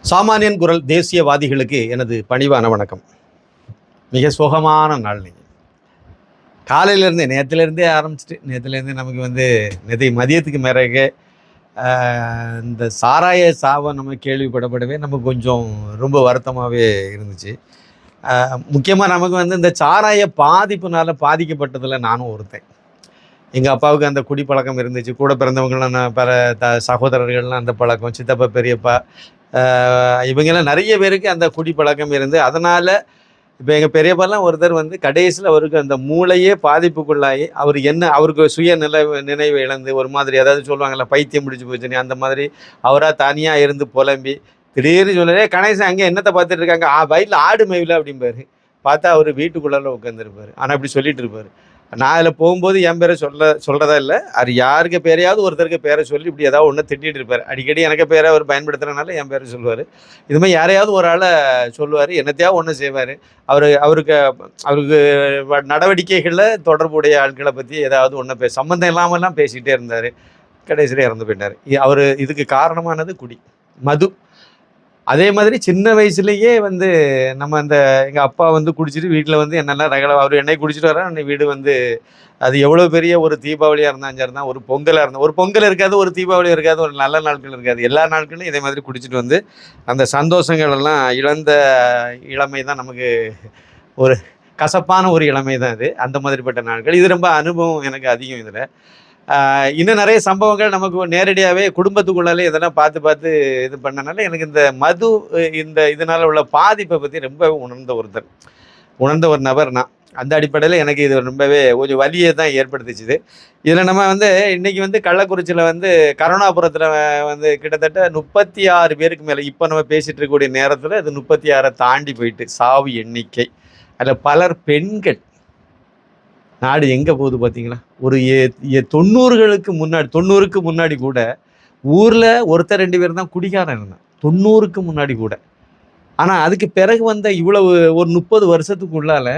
சாமானியன் குரல் தேசியவாதிகளுக்கு எனது பணிவான வணக்கம். மிக சோகமான நாள் நீங்கள் காலையிலேருந்தே நேற்றுலேருந்தே ஆரம்பிச்சிட்டு நேற்றுலேருந்தே நமக்கு நேற்று மதியத்துக்கு மேறகு இந்த சாராய சாவை நம்ம கேள்விப்படப்படவே நமக்கு கொஞ்சம் ரொம்ப வருத்தமாகவே இருந்துச்சு. முக்கியமாக நமக்கு இந்த சாராய பாதிப்புனால பாதிக்கப்பட்டதில் நானும் ஒருத்தன். எங்கள் அப்பாவுக்கு அந்த குடிப்பழக்கம் இருந்துச்சு. கூட பிறந்தவங்களாம் பல சகோதரர்கள்லாம் அந்த பழக்கம், சித்தப்பா பெரியப்பா இவங்கெல்லாம் நிறைய பேருக்கு அந்த குடிப்பழக்கம் இருந்து அதனால் இப்போ எங்கள் பெரியப்பாலாம் ஒருத்தர் கடைசியில் அவருக்கு அந்த மூளையே பாதிப்புக்குள்ளாகி அவருக்கு நினைவு இழந்து ஒரு மாதிரி, அதாவது சொல்லுவாங்கள்ல பைத்தியம் பிடிச்சி போச்சுன்னு, அந்த மாதிரி அவராக தனியாக இருந்து புலம்பி திடீர்னு சொல்லலே கணேசன் அங்கே என்னத்தை பார்த்துட்டு இருக்காங்க, வயலில் ஆடு மேய்வில் அப்படிம்பாரு. பார்த்தா அவர் வீட்டுக்குள்ளால உட்காந்துருப்பார். ஆனால் அப்படி சொல்லிட்டு இருப்பார். நான் அதில் போகும்போது என் பேரை சொல்கிறதா இல்லை, அது யாருக்கு பேரையாவது ஒருத்தருக்கு பேரை சொல்லி இப்படி ஏதாவது ஒன்று திட்டிகிட்டு இருப்பார். அடிக்கடி எனக்கு பேரை அவர் பயன்படுத்துகிறனால என் பேரை சொல்லுவார். இதுமாதிரி யாரையாவது ஒரு ஆளை சொல்லுவார், என்னத்தையாவது ஒன்று செய்வார். அவருக்கு நடவடிக்கைகளில் தொடர்புடைய ஆட்களை பற்றி ஏதாவது ஒன்று சம்மந்தம் இல்லாமல்லாம் பேசிகிட்டே இருந்தார். கடைசியில் இறந்து போயிட்டார். இதுக்கு காரணமானது குடி, மது. அதே மாதிரி சின்ன வயசுலேயே நம்ம எங்கள் அப்பா குடிச்சிட்டு வீட்டில் என்னெல்லாம் அவர் என்னை குடிச்சிட்டு வர அன்னை வீடு அது எவ்வளோ பெரிய ஒரு தீபாவளியாக இருந்தாலும் சரி தான், ஒரு பொங்கலாக இருந்தால் ஒரு பொங்கல் இருக்காது, ஒரு தீபாவளி இருக்காது, ஒரு நல்ல நாட்கள் இருக்காது. எல்லா நாட்களும் இதே மாதிரி குடிச்சிட்டு அந்த சந்தோஷங்கள் எல்லாம் இழந்த இளமை தான் நமக்கு ஒரு கசப்பான ஒரு இளமை தான் இது. அந்த மாதிரிப்பட்ட நாட்கள் இது. ரொம்ப அனுபவம் எனக்கு அதிகம் இதில். இன்னும் நிறைய சம்பவங்கள் நமக்கு நேரடியாகவே குடும்பத்துக்குள்ளாலே இதெல்லாம் பார்த்து இது பண்ணனால எனக்கு இந்த மது இதனால் உள்ள பாதிப்பை பற்றி ரொம்ப உணர்ந்த ஒரு நபர் நான். அந்த அடிப்படையில் எனக்கு இது ரொம்பவே கொஞ்சம் வலியை தான் ஏற்படுத்திச்சுது. இதில் நம்ம இன்றைக்கி கள்ளக்குறிச்சியில் கருணாபுரத்தில் கிட்டத்தட்ட 36 பேருக்கு மேலே இப்போ நம்ம பேசிகிட்டு இருக்கக்கூடிய நேரத்தில் இது 36 தாண்டி போயிட்டு சாவு எண்ணிக்கை. அதில் பலர் பெண்கள். நாடு எங்கே போகுது பார்த்தீங்களா? ஒரு 90க்கு முன்னாடி கூட ஊரில் ஒருத்தர் 2 பேர் தான் குடிகாரன் இருந்தான், 90க்கு முன்னாடி கூட. ஆனால் அதுக்கு பிறகு இவ்வளவு ஒரு 30 வருஷத்துக்குள்ளால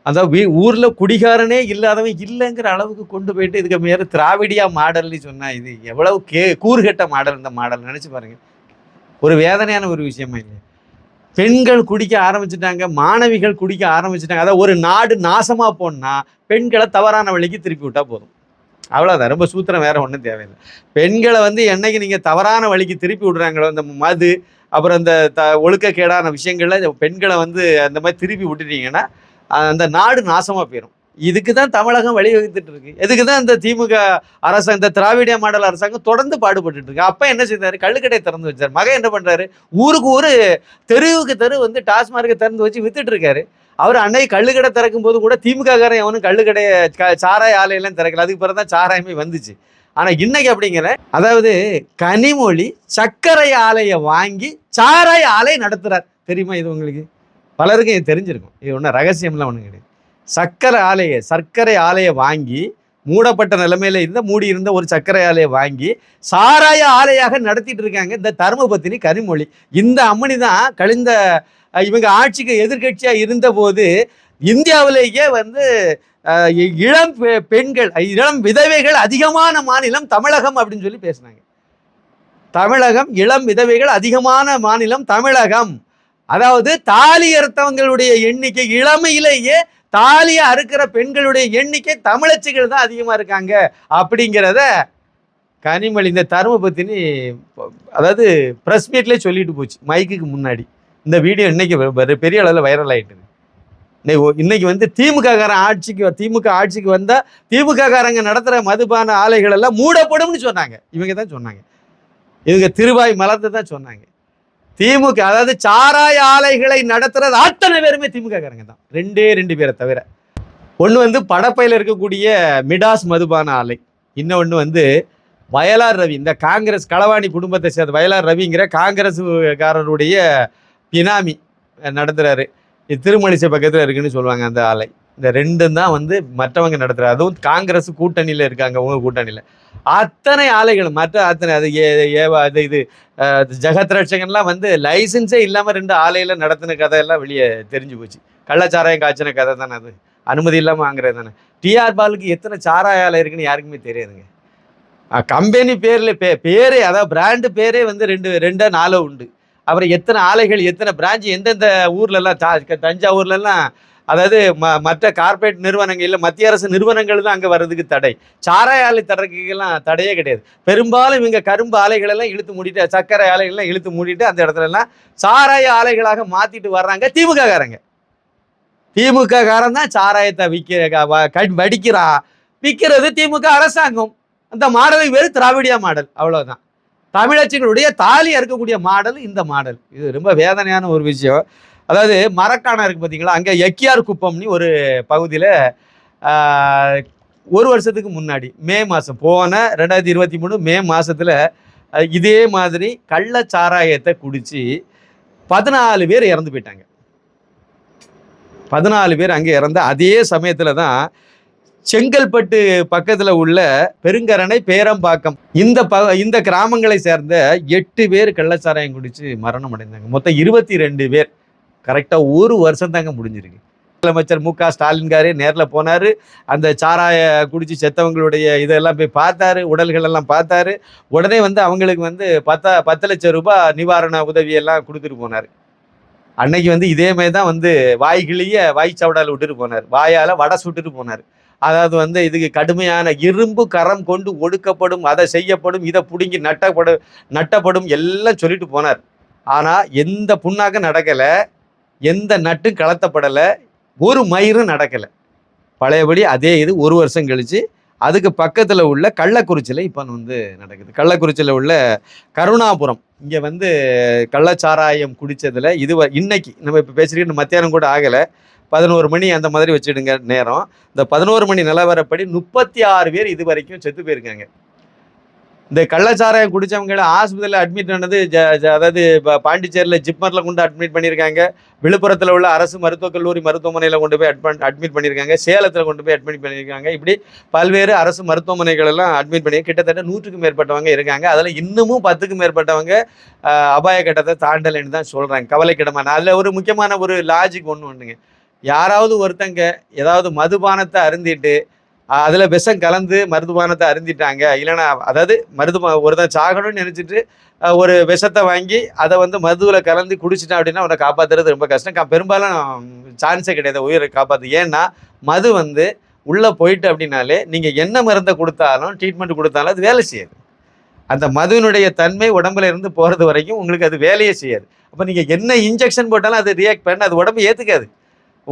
அதாவது ஊரில் குடிகாரனே இல்லாதவன் இல்லைங்கிற அளவுக்கு கொண்டு போயிட்டு இதுக்கு மேலே திராவிடியா மாடல்னு சொன்னால் இது எவ்வளவு கூறுகட்ட மாடல். இந்த மாடல் நினச்சி பாருங்கள், ஒரு வேதனையான ஒரு விஷயமா இல்லை? பெண்கள் குடிக்க ஆரம்பிச்சுட்டாங்க, மாணவிகள் குடிக்க ஆரம்பிச்சுட்டாங்க. அதாவது ஒரு நாடு நாசமாக போனால் பெண்களை தவறான வழிக்கு திருப்பி விட்டால் போதும், அவ்வளோதான். ரொம்ப சூத்திரம் வேறு ஒன்றும் தேவையில்லை. பெண்களை என்னைக்கு நீங்கள் தவறான வழிக்கு திருப்பி விடுறாங்களோ, இந்த மது அப்புறம் இந்த ஒழுக்கக்கேடான விஷயங்களில் பெண்களை அந்த மாதிரி திருப்பி விட்டுட்டீங்கன்னா அந்த நாடு நாசமாக போயிடும். இதுக்கு தான் தமிழகம் வழிவகுத்துட்டு இருக்கு. எதுக்கு தான் இந்த திமுக அரசாங்கம், இந்த திராவிடிய மாடல் அரசாங்கம் தொடர்ந்து பாடுபட்டு இருக்கு. அப்போ என்ன செய்தார்? கள்ளுக்கடை திறந்து வச்சார். மகன் என்ன பண்ணுறாரு? ஊருக்கு ஊர் தெருவுக்கு தெரு டாஸ்மார்க்கை திறந்து வச்சு வித்துட்டு இருக்காரு. அவர் அன்னைக்கு கள்ளுக்கடை திறக்கும் போது கூட திமுககாரன் எவனும் கள்ளுக்கடையை சாராய ஆலையெல்லாம் திறக்கல. அதுக்கு பிறகு தான் சாராயமே வந்துச்சு. ஆனால் இன்னைக்கு அப்படிங்கிற, அதாவது கனிமொழி சர்க்கரை ஆலையை வாங்கி சாராய ஆலை நடத்துகிறார். தெரியுமா இது உங்களுக்கு? பலருக்கும் இது தெரிஞ்சிருக்கும். இது ஒன்றும் ரகசியம்லாம் ஒன்றும் கிடையாது. சர்க்கரை ஆலையை வாங்கி மூடப்பட்ட நிலைமையில மூடி இருந்த ஒரு சர்க்கரை ஆலையை வாங்கி சாராய ஆலையாக நடத்திட்டு இருக்காங்க இந்த தர்மபத்தினி கனிமொழி. இந்த அம்மணி தான் கழிந்த இவங்க ஆட்சிக்கு எதிர்கட்சியா இருந்த போது இந்தியாவிலேயே இளம் பெண்கள், இளம் விதவைகள் அதிகமான மாநிலம் தமிழகம் அப்படின்னு சொல்லி பேசினாங்க. தமிழகம், இளம் விதவைகள் அதிகமான மாநிலம் தமிழகம். அதாவது தாலி அறுத்தவங்களுடைய எண்ணிக்கை, இளமையிலேயே தாலியை அறுக்கிற பெண்களுடைய எண்ணிக்கை தமிழச்சிகள் தான் அதிகமாக இருக்காங்க அப்படிங்கிறத கனிமொழி இந்த தர்மபத்தினி அதாவது ப்ரெஸ் மீட்லேயே சொல்லிட்டு போச்சு மைக்குக்கு முன்னாடி. இந்த வீடியோ இன்னைக்கு பெரிய அளவில் வைரல் ஆகிட்டு. இன்னைக்கு திமுக ஆட்சிக்கு வந்தால் திமுககாரங்க நடத்துகிற மதுபான ஆலைகள் எல்லாம் மூடப்படும்னு சொன்னாங்க. இவங்க தான் சொன்னாங்க. இவங்க திருவாய் மலர்ந்து தான் சொன்னாங்க. திமுக அதாவது சாராய ஆலைகளை நடத்துறது அத்தனை பேருமே திமுககாரங்க தான். 2 பேரை தவிர. ஒன்று படப்பையில் இருக்கக்கூடிய மிடாஸ் மதுபான ஆலை, இன்னொன்று வயலார் ரவி, இந்த காங்கிரஸ் களவாணி குடும்பத்தை சேர்ந்த வயலார் ரவிங்கிற காங்கிரஸ்காரருடைய பினாமி நடத்துகிறாரு. இது திருமணிசை பக்கத்தில் இருக்குன்னு சொல்லுவாங்க அந்த ஆலை. இந்த 2 தான் மற்றவங்க நடத்துகிறார். அதுவும் காங்கிரஸ் கூட்டணியில் இருக்காங்க. உங்கள் கூட்டணியில் அத்தனை ஆலைகள் மற்ற அத்தனை இது ஜெகத் ரட்சகன்லாம் லைசன்ஸே இல்லாமல் 2 ஆலையில் நடத்தின கதையெல்லாம் வெளியே தெரிஞ்சு போச்சு. கள்ளச்சாராயம் காய்ச்சின கதை தானே அது, அனுமதி இல்லாமல் வாங்குறது தானே. டிஆர் பாலுக்கு எத்தனை சாராய ஆலை இருக்குன்னு யாருக்குமே தெரியாதுங்க. கம்பெனி பேரில் பேரே, அதாவது பிராண்டு பேரே 2 4 உண்டு. அப்புறம் எத்தனை ஆலைகள், எத்தனை பிரான்ச், எந்தெந்த ஊர்லெல்லாம் தஞ்சாவூர்லலாம், அதாவது மற்ற கார்ப்பரேட் நிறுவனங்கள் இல்லை, மத்திய அரசு நிறுவனங்கள் தான் அங்கே வர்றதுக்கு தடை. சாராய ஆலை தரக்குலாம் தடையே கிடையாது. பெரும்பாலும் இங்கே கரும்பு ஆலைகளெல்லாம் இழுத்து மூடிட்டு, சர்க்கரை ஆலைகள்லாம் இழுத்து மூடிட்டு அந்த இடத்துலலாம் சாராய ஆலைகளாக மாற்றிட்டு வர்றாங்க திமுக காரங்க. திமுக காரன் தான் சாராயத்தை வடிக்கிறான். விற்கிறது திமுக அரசாங்கம். அந்த மாடலுக்கு வேறு திராவிடியா மாடல், அவ்வளோதான். தமிழச்சிகளுடைய தாலி அறுக்கக்கூடிய மாடல் இந்த மாடல். இது ரொம்ப வேதனையான ஒரு விஷயம். அதாவது மரக்காணம் இருக்குது பார்த்தீங்களா, அங்கே எக்கியார் குப்பம்னு ஒரு பகுதியில் ஒரு வருஷத்துக்கு முன்னாடி மே மாதம், போன 2023 மே மாதத்தில் இதே மாதிரி கள்ளச்சாராயத்தை குடித்து 14 பேர் இறந்து போயிட்டாங்க. 14 பேர் அங்கே இறந்த அதே சமயத்தில் தான் செங்கல்பட்டு பக்கத்தில் உள்ள பெருங்கரணை, பேரம்பாக்கம் இந்த கிராமங்களை சேர்ந்த 8 பேர் கள்ளச்சாராயம் குடித்து மரணம் அடைந்தாங்க. மொத்தம் 22 பேர். கரெக்டாக ஒரு வருஷம் தாங்க முடிஞ்சிருக்கு. முதலமைச்சர் மு க ஸ்டாலின் காரே நேரில் போனார். அந்த சாராய குடிச்சு செத்தவங்களுடைய இதெல்லாம் போய் பார்த்தாரு, உடல்கள் எல்லாம் பார்த்தாரு. உடனே அவங்களுக்கு 10 லட்சம் ரூபாய் நிவாரண உதவியெல்லாம் கொடுத்துட்டு போனார். அன்னைக்கு இதே மாதிரி தான் வாய்கிளிய வாய்ச்சவடால் விட்டுட்டு போனார், வாயால் வடை சுட்டுட்டு போனார். அதாவது இதுக்கு கடுமையான இரும்பு கரம் கொண்டு ஒடுக்கப்படும், அதை செய்யப்படும், இதை பிடுங்கி நட்டப்படும் எல்லாம் சொல்லிட்டு போனார். ஆனால் எந்த புண்ணாக்கம் நடக்கலை, எந்த நட்டும் கலத்தப்படலை, ஒரு மயிரும் நடக்கலை. பழையபடி அதே இது ஒரு வருஷம் கழித்து அதுக்கு பக்கத்தில் உள்ள கள்ளக்குறிச்சியில் இப்போ நடக்குது. கள்ளக்குறிச்சியில் உள்ள கருணாபுரம் இங்கே கள்ளச்சாராயம் குடித்ததில் இன்னைக்கு நம்ம இப்போ பேசுகிறீங்க, மத்தியானம் கூட ஆகலை, 11 மணி அந்த மாதிரி வச்சுடுங்க நேரம். இந்த 11 மணி நிலவரப்படி 36 பேர் இது வரைக்கும் செத்து போயிருக்காங்க. இந்த கள்ளச்சாராயம் குடித்தவங்களை ஆஸ்பத்திரியில் அட்மிட் ஆனது, அதாவது பாண்டிச்சேரியில் ஜிப்மரில் கொண்டு அட்மிட் பண்ணியிருக்காங்க, விழுப்புரத்தில் உள்ள அரசு மருத்துவக் கல்லூரி மருத்துவமனையில் கொண்டு போய் அட்மிட் பண்ணியிருக்காங்க, சேலத்தில் கொண்டு போய் அட்மிட் பண்ணியிருக்காங்க. இப்படி பல்வேறு அரசு மருத்துவமனைகளெல்லாம் அட்மிட் பண்ணி கிட்டத்தட்ட 100க்கும் மேற்பட்டவங்க இருக்காங்க. அதில் இன்னமும் 10க்கும் மேற்பட்டவங்க அபாய கட்டத்தை தாண்டலைன்னு தான் சொல்கிறாங்க. கவலைக்கிடமான அதில் ஒரு முக்கியமான ஒரு லாஜிக் ஒன்றுங்க. யாராவது ஒருத்தங்க ஏதாவது மதுபானத்தை அருந்திட்டு அதில் விஷம் கலந்து மருதுபானத்தை அருந்திட்டாங்க, இல்லைன்னா அதாவது ஒருத்தன் சாகணும்னு நினச்சிட்டு ஒரு விஷத்தை வாங்கி அதை மதுவில் கலந்து குடிச்சிட்டான் அப்படின்னா அவனை காப்பாற்றுறது ரொம்ப கஷ்டம். பெரும்பாலும் சான்ஸே கிடையாது உயிரை காப்பாற்று. ஏன்னா மது உள்ளே போயிட்டு அப்படின்னாலே நீங்கள் என்ன மருந்தை கொடுத்தாலும் ட்ரீட்மெண்ட் கொடுத்தாலும் அது வேலை செய்யாது. அந்த மதுவினுடைய தன்மை உடம்புல இருந்து போகிறது வரைக்கும் உங்களுக்கு அது வேலையே செய்யாது. அப்போ நீங்கள் என்ன இன்ஜெக்ஷன் போட்டாலும் அது ரியாக்ட் பண்ண அது உடம்பு ஏற்றுக்காது.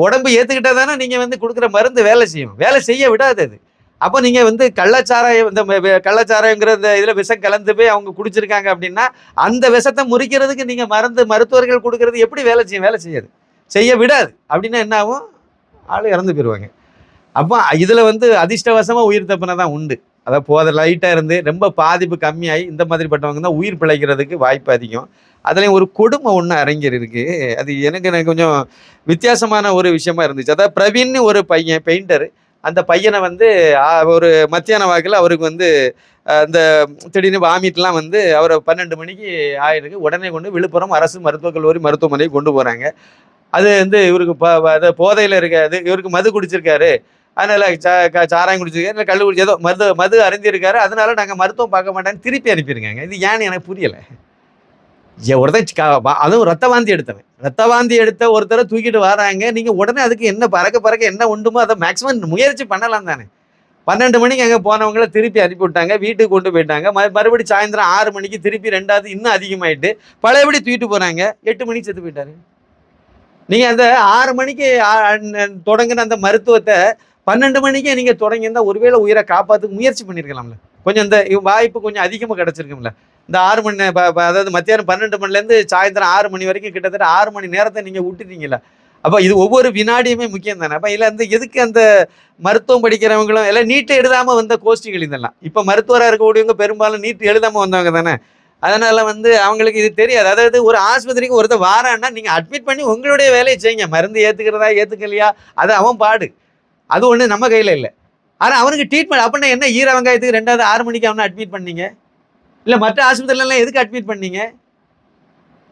உடம்பு ஏற்றுக்கிட்டா தானே நீங்கள் கொடுக்குற மருந்து வேலை செய்யும், வேலை செய்ய விடாது அது. அப்போ நீங்கள் கள்ளச்சாராயம், இந்த கள்ளச்சாராயங்கிற இந்த இதில் விஷம் கலந்து போய் அவங்க குடிச்சிருக்காங்க அப்படின்னா அந்த விஷத்தை முறிக்கிறதுக்கு நீங்கள் மருத்துவர்கள் கொடுக்கறது எப்படி வேலை செய்யும்? வேலை செய்யாது, செய்ய விடாது. அப்படின்னா என்ன ஆகும்? ஆள் இறந்து போயிடுவாங்க. அப்போ இதில் அதிர்ஷ்டவசமாக உயிர் தப்புனா தான் உண்டு. அதாவது லைட்டாக இருந்து ரொம்ப பாதிப்பு கம்மியாகி இந்த மாதிரிப்பட்டவங்க தான் உயிர் பிழைக்கிறதுக்கு வாய்ப்பு அதிகம். அதுலேயும் ஒரு கொடுமை ஒன்று அரங்கேறி இருக்குது. அது எனக்கு கொஞ்சம் வித்தியாசமான ஒரு விஷயமா இருந்துச்சு. அதாவது பிரவீன் ஒரு பையன் பெயிண்டர். அந்த பையனை ஒரு மத்தியான வாக்கில் அவருக்கு இந்த திடீர்னு வாமிட்லாம் அவரை 12 மணிக்கு ஆயிருக்கு. உடனே கொண்டு விழுப்புரம் அரசு மருத்துவக் கல்லூரி மருத்துவமனைக்கு கொண்டு போகிறாங்க. அது இவருக்கு போதையில் இருக்காது, இவருக்கு மது குடிச்சிருக்காரு, அதனால சாராயம் குடிச்சிருக்காரு, இல்லை கல் குடிச்சு ஏதோ மது அருந்திருக்காரு, அதனால நாங்கள் மருத்துவம் பார்க்க மாட்டேன்னு திருப்பி அனுப்பியிருக்காங்க. இது ஏன்னு எனக்கு புரியலை. ஒருத்தன் அதுவும் ரத்த வாந்தி எடுத்த ஒருத்தரை தூக்கிட்டு வராங்க. நீங்கள் உடனே அதுக்கு என்ன பறக்க என்ன உண்டுமோ அதை மேக்ஸிமம் முயற்சி பண்ணலாம் தானே. 12 மணிக்கு அங்கே போனவங்கள திருப்பி அனுப்பி விட்டாங்க, வீட்டுக்கு கொண்டு போயிட்டாங்க. மறுபடியும் சாயந்தரம் 6 மணிக்கு திருப்பி 2வது இன்னும் அதிகமாயிட்டு பழையபடி தூக்கிட்டு போகிறாங்க. 8 மணிக்கு செத்து போயிட்டாரு. நீங்கள் அந்த 6 மணிக்கு தொடங்கின அந்த மருத்துவத்தை 12 மணிக்கே நீங்கள் தொடங்கியிருந்தால் ஒருவேளை உயிரை காப்பாற்றுக்கு முயற்சி பண்ணியிருக்கலாம்ல. கொஞ்சம் இந்த வாய்ப்பு கொஞ்சம் அதிகமாக கிடச்சிருக்கும்ல. இந்த 6 மணி அதாவது மத்தியானம் 12 மணிலேருந்து சாயந்தரம் 6 மணி வரைக்கும் கிட்டத்தட்ட 6 மணி நேரத்தை நீங்கள் விட்டுட்டீங்களா? அப்போ இது ஒவ்வொரு வினாடியுமே முக்கியம் தானே. அப்போ இல்லை எதுக்கு அந்த மருத்துவம் படிக்கிறவங்களும் எல்லாம் நீட்டு எழுதாமல் வந்த கோஷ்டிகள் இதெல்லாம். இப்போ மருத்துவராக இருக்கக்கூடியவங்க பெரும்பாலும் நீட்டு எழுதாமல் வந்தவங்க தானே. அதனால் அவங்களுக்கு இது தெரியாது. அதாவது ஒரு ஆஸ்பத்திரிக்கு ஒருத்தர் வாரான்னா நீங்கள் அட்மிட் பண்ணி உங்களுடைய வேலையை செய்யுங்க. மருந்து ஏற்றுக்கிறதா ஏற்றுக்கலையா அது அவன் பாடு, அது ஒன்று நம்ம கையில் இல்லை. ஆனால் அவனுக்கு ட்ரீட்மெண்ட் அப்படின்னா என்ன? ஈர வெங்காயத்துக்கு 2வது 6 மணிக்கு அவனை அட்மிட் பண்ணீங்க, இல்லை மற்ற ஆஸ்பத்திரிலாம் எதுக்கு அட்மிட் பண்ணீங்க?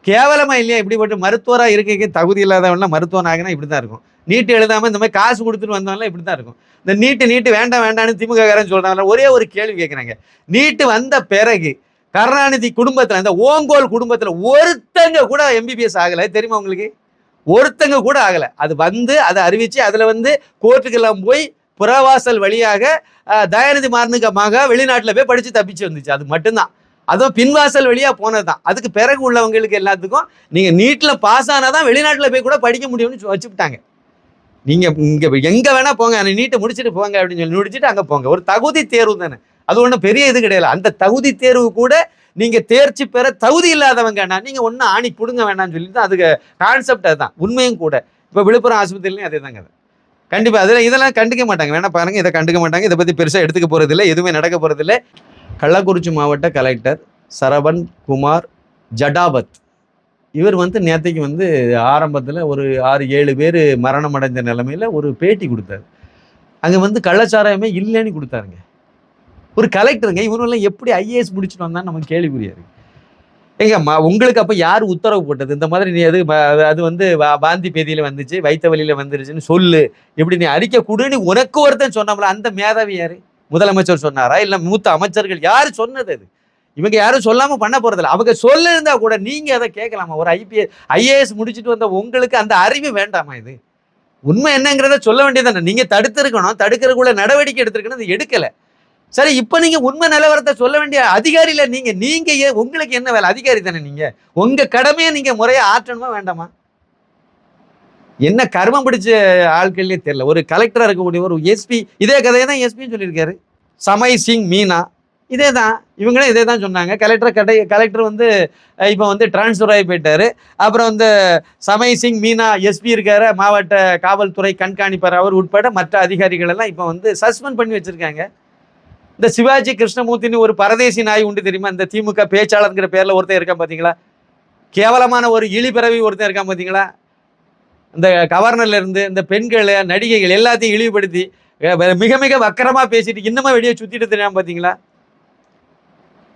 கேவலமாக இல்லையா? இப்படிப்பட்ட மருத்துவராக இருக்க தகுதி இல்லாதவன்லாம் மருத்துவன் ஆகினா இப்படி தான் இருக்கும். நீட்டு எழுதாமல் இந்த மாதிரி காசு கொடுத்துட்டு வந்தவங்களாம் இப்படி தான் இருக்கும். இந்த நீட்டு வேண்டாம்னு திமுக காரன்னு சொல்கிறாங்க. ஒரே ஒரு கேள்வி கேட்குறாங்க. நீட்டு வந்த பிறகு கருணாநிதி குடும்பத்துல, இந்த ஓங்கோல் குடும்பத்துல ஒருத்தங்க கூட எம்பிபிஎஸ் ஆகல தெரியுமா உங்களுக்கு? ஒருத்தங்க கூட ஆகல. அது வந்து அதை அறிவிச்சு அதுல வந்து கோர்ட்டுக்கெல்லாம் போய் புறவாசல் வழியாக தயாநிதி மாறனுக்கு மக வெளிநாட்டுல போய் படிச்சு தப்பிச்சு வந்துச்சு. அது மட்டும்தான். அதுவும் பின்வாசல் வழியா போனதுதான். அதுக்கு பிறகு உள்ளவங்களுக்கு எல்லாத்துக்கும் நீங்க நீட்ல பாஸ் ஆனாதான் வெளிநாட்டுல போய் கூட படிக்க முடியும்னு வச்சுக்கிட்டாங்க. நீங்க இங்க எங்க வேணா போங்க, நீட்டை முடிச்சுட்டு போங்க அப்படின்னு சொல்லி முடிச்சுட்டு அங்க போங்க. ஒரு தகுதி தேர்வு தானே, அது ஒன்றும் பெரிய இது கிடையாது. அந்த தகுதி தேர்வு கூட நீங்க தேர்ச்சி பெற தகுதி இல்லாதவங்கன்னா நீங்க ஒன்னும் ஆணி புடுங்க வேண்டாம்னு சொல்லிட்டு அதுக்கு கான்செப்ட் அதுதான், உண்மையும் கூட. இப்போ விழுப்புரம் ஆஸ்பத்திரிலையும் அதே தாங்க. கண்டிப்பா அதில் இதெல்லாம் கண்டுக்க மாட்டாங்க. வேணா பாருங்க, இதை கண்டுக்க மாட்டாங்க. இதை பத்தி பெருசா எடுத்துக்க போறதில்லை, எதுவுமே நடக்க போறதில்லை. கள்ளக்குறிச்சி மாவட்ட கலெக்டர் சரவண் குமார் ஜடாபத் இவர் வந்து நேற்றைக்கு வந்து ஆரம்பத்தில் ஒரு 6-7 பேர் மரணம் அடைந்த நிலைமையில ஒரு பேட்டி கொடுத்தாரு. அங்கே வந்து கள்ளச்சாராயமே இல்லைன்னு கொடுத்தாருங்க. ஒரு கலெக்டருங்க, இவரெல்லாம் எப்படி ஐஏஎஸ் முடிச்சுட்டு வந்தான்னு நமக்கு கேள்விக்குரியாரு. ஏங்க உங்களுக்கு அப்போ யார் உத்தரவு போட்டது? இந்த மாதிரி நீ அது வந்து வாந்தி பேதியில் வந்துச்சு, வயிற்று வலியில் வந்துருச்சுன்னு சொல்லு, இப்படி நீ அறிக்கை கொடுன்னு உனக்கு ஒருத்தன் சொன்னோம்ல, அந்த மேதாவி யாரு? முதலமைச்சர் சொன்னாரா? இல்லை மூத்த அமைச்சர்கள் யார் சொன்னது? அது இவங்க யாரும் சொல்லாம பண்ண போறதில்ல. அவங்க சொல்ல இருந்தா கூட நீங்க அதை கேட்கலாமா? ஒரு ஐஏஎஸ் முடிச்சுட்டு வந்த உங்களுக்கு அந்த அறிவு வேண்டாமா? இது உண்மை என்னங்கிறத சொல்ல வேண்டியதானே. நீங்க தடுத்திருக்கணும், தடுக்கிறதுக்குள்ள நடவடிக்கை எடுத்திருக்கணும், அது எடுக்கல. சரி, இப்ப நீங்க உண்மை நிலவரத்தை சொல்ல வேண்டிய அதிகாரியில நீங்க நீங்க உங்களுக்கு என்ன வேலை? அதிகாரி தானே நீங்க. உங்க கடமையை நீங்க முறையா ஆற்றணுமா வேண்டாமா? என்ன கர்மம் பிடிச்ச ஆட்கள்லயே தெரியல. ஒரு கலெக்டரா இருக்கக்கூடிய ஒரு எஸ்பி இதே கதையை தான் எஸ்பின்னு சொல்லியிருக்காரு. சமய் சிங் மீனா இதே தான், இவங்களே இதே தான் சொன்னாங்க. கலெக்டர் வந்து இப்போ வந்து டிரான்ஸ்ஃபர் ஆகி போயிட்டாரு. அப்புறம் வந்து சமய் சிங் மீனா எஸ்பி இருக்காரு, மாவட்ட காவல்துறை கண்காணிப்பார், அவர் உட்பட மற்ற அதிகாரிகள் எல்லாம் இப்போ வந்து சஸ்பெண்ட் பண்ணி வச்சிருக்காங்க. இந்த சிவாஜி கிருஷ்ணமூர்த்தின்னு ஒரு பரதேசி நாய் உண்டு தெரியுமா? இந்த திமுக பேச்சாளர்ங்கிற பேர்ல ஒருத்தர் இருக்கான் பாத்தீங்களா? கேவலமான ஒரு இழிபிறவி ஒருத்தர் இருக்கான் பாத்தீங்களா? இந்த கவர்னர்ல இருந்து இந்த பெண்கள் நடிகைகள் எல்லாத்தையும் இழிவுபடுத்தி மிக மிக வக்கரமா பேசிட்டு இன்னமும் வெளியே சுத்திட்டு தெரியாம பாத்தீங்களா?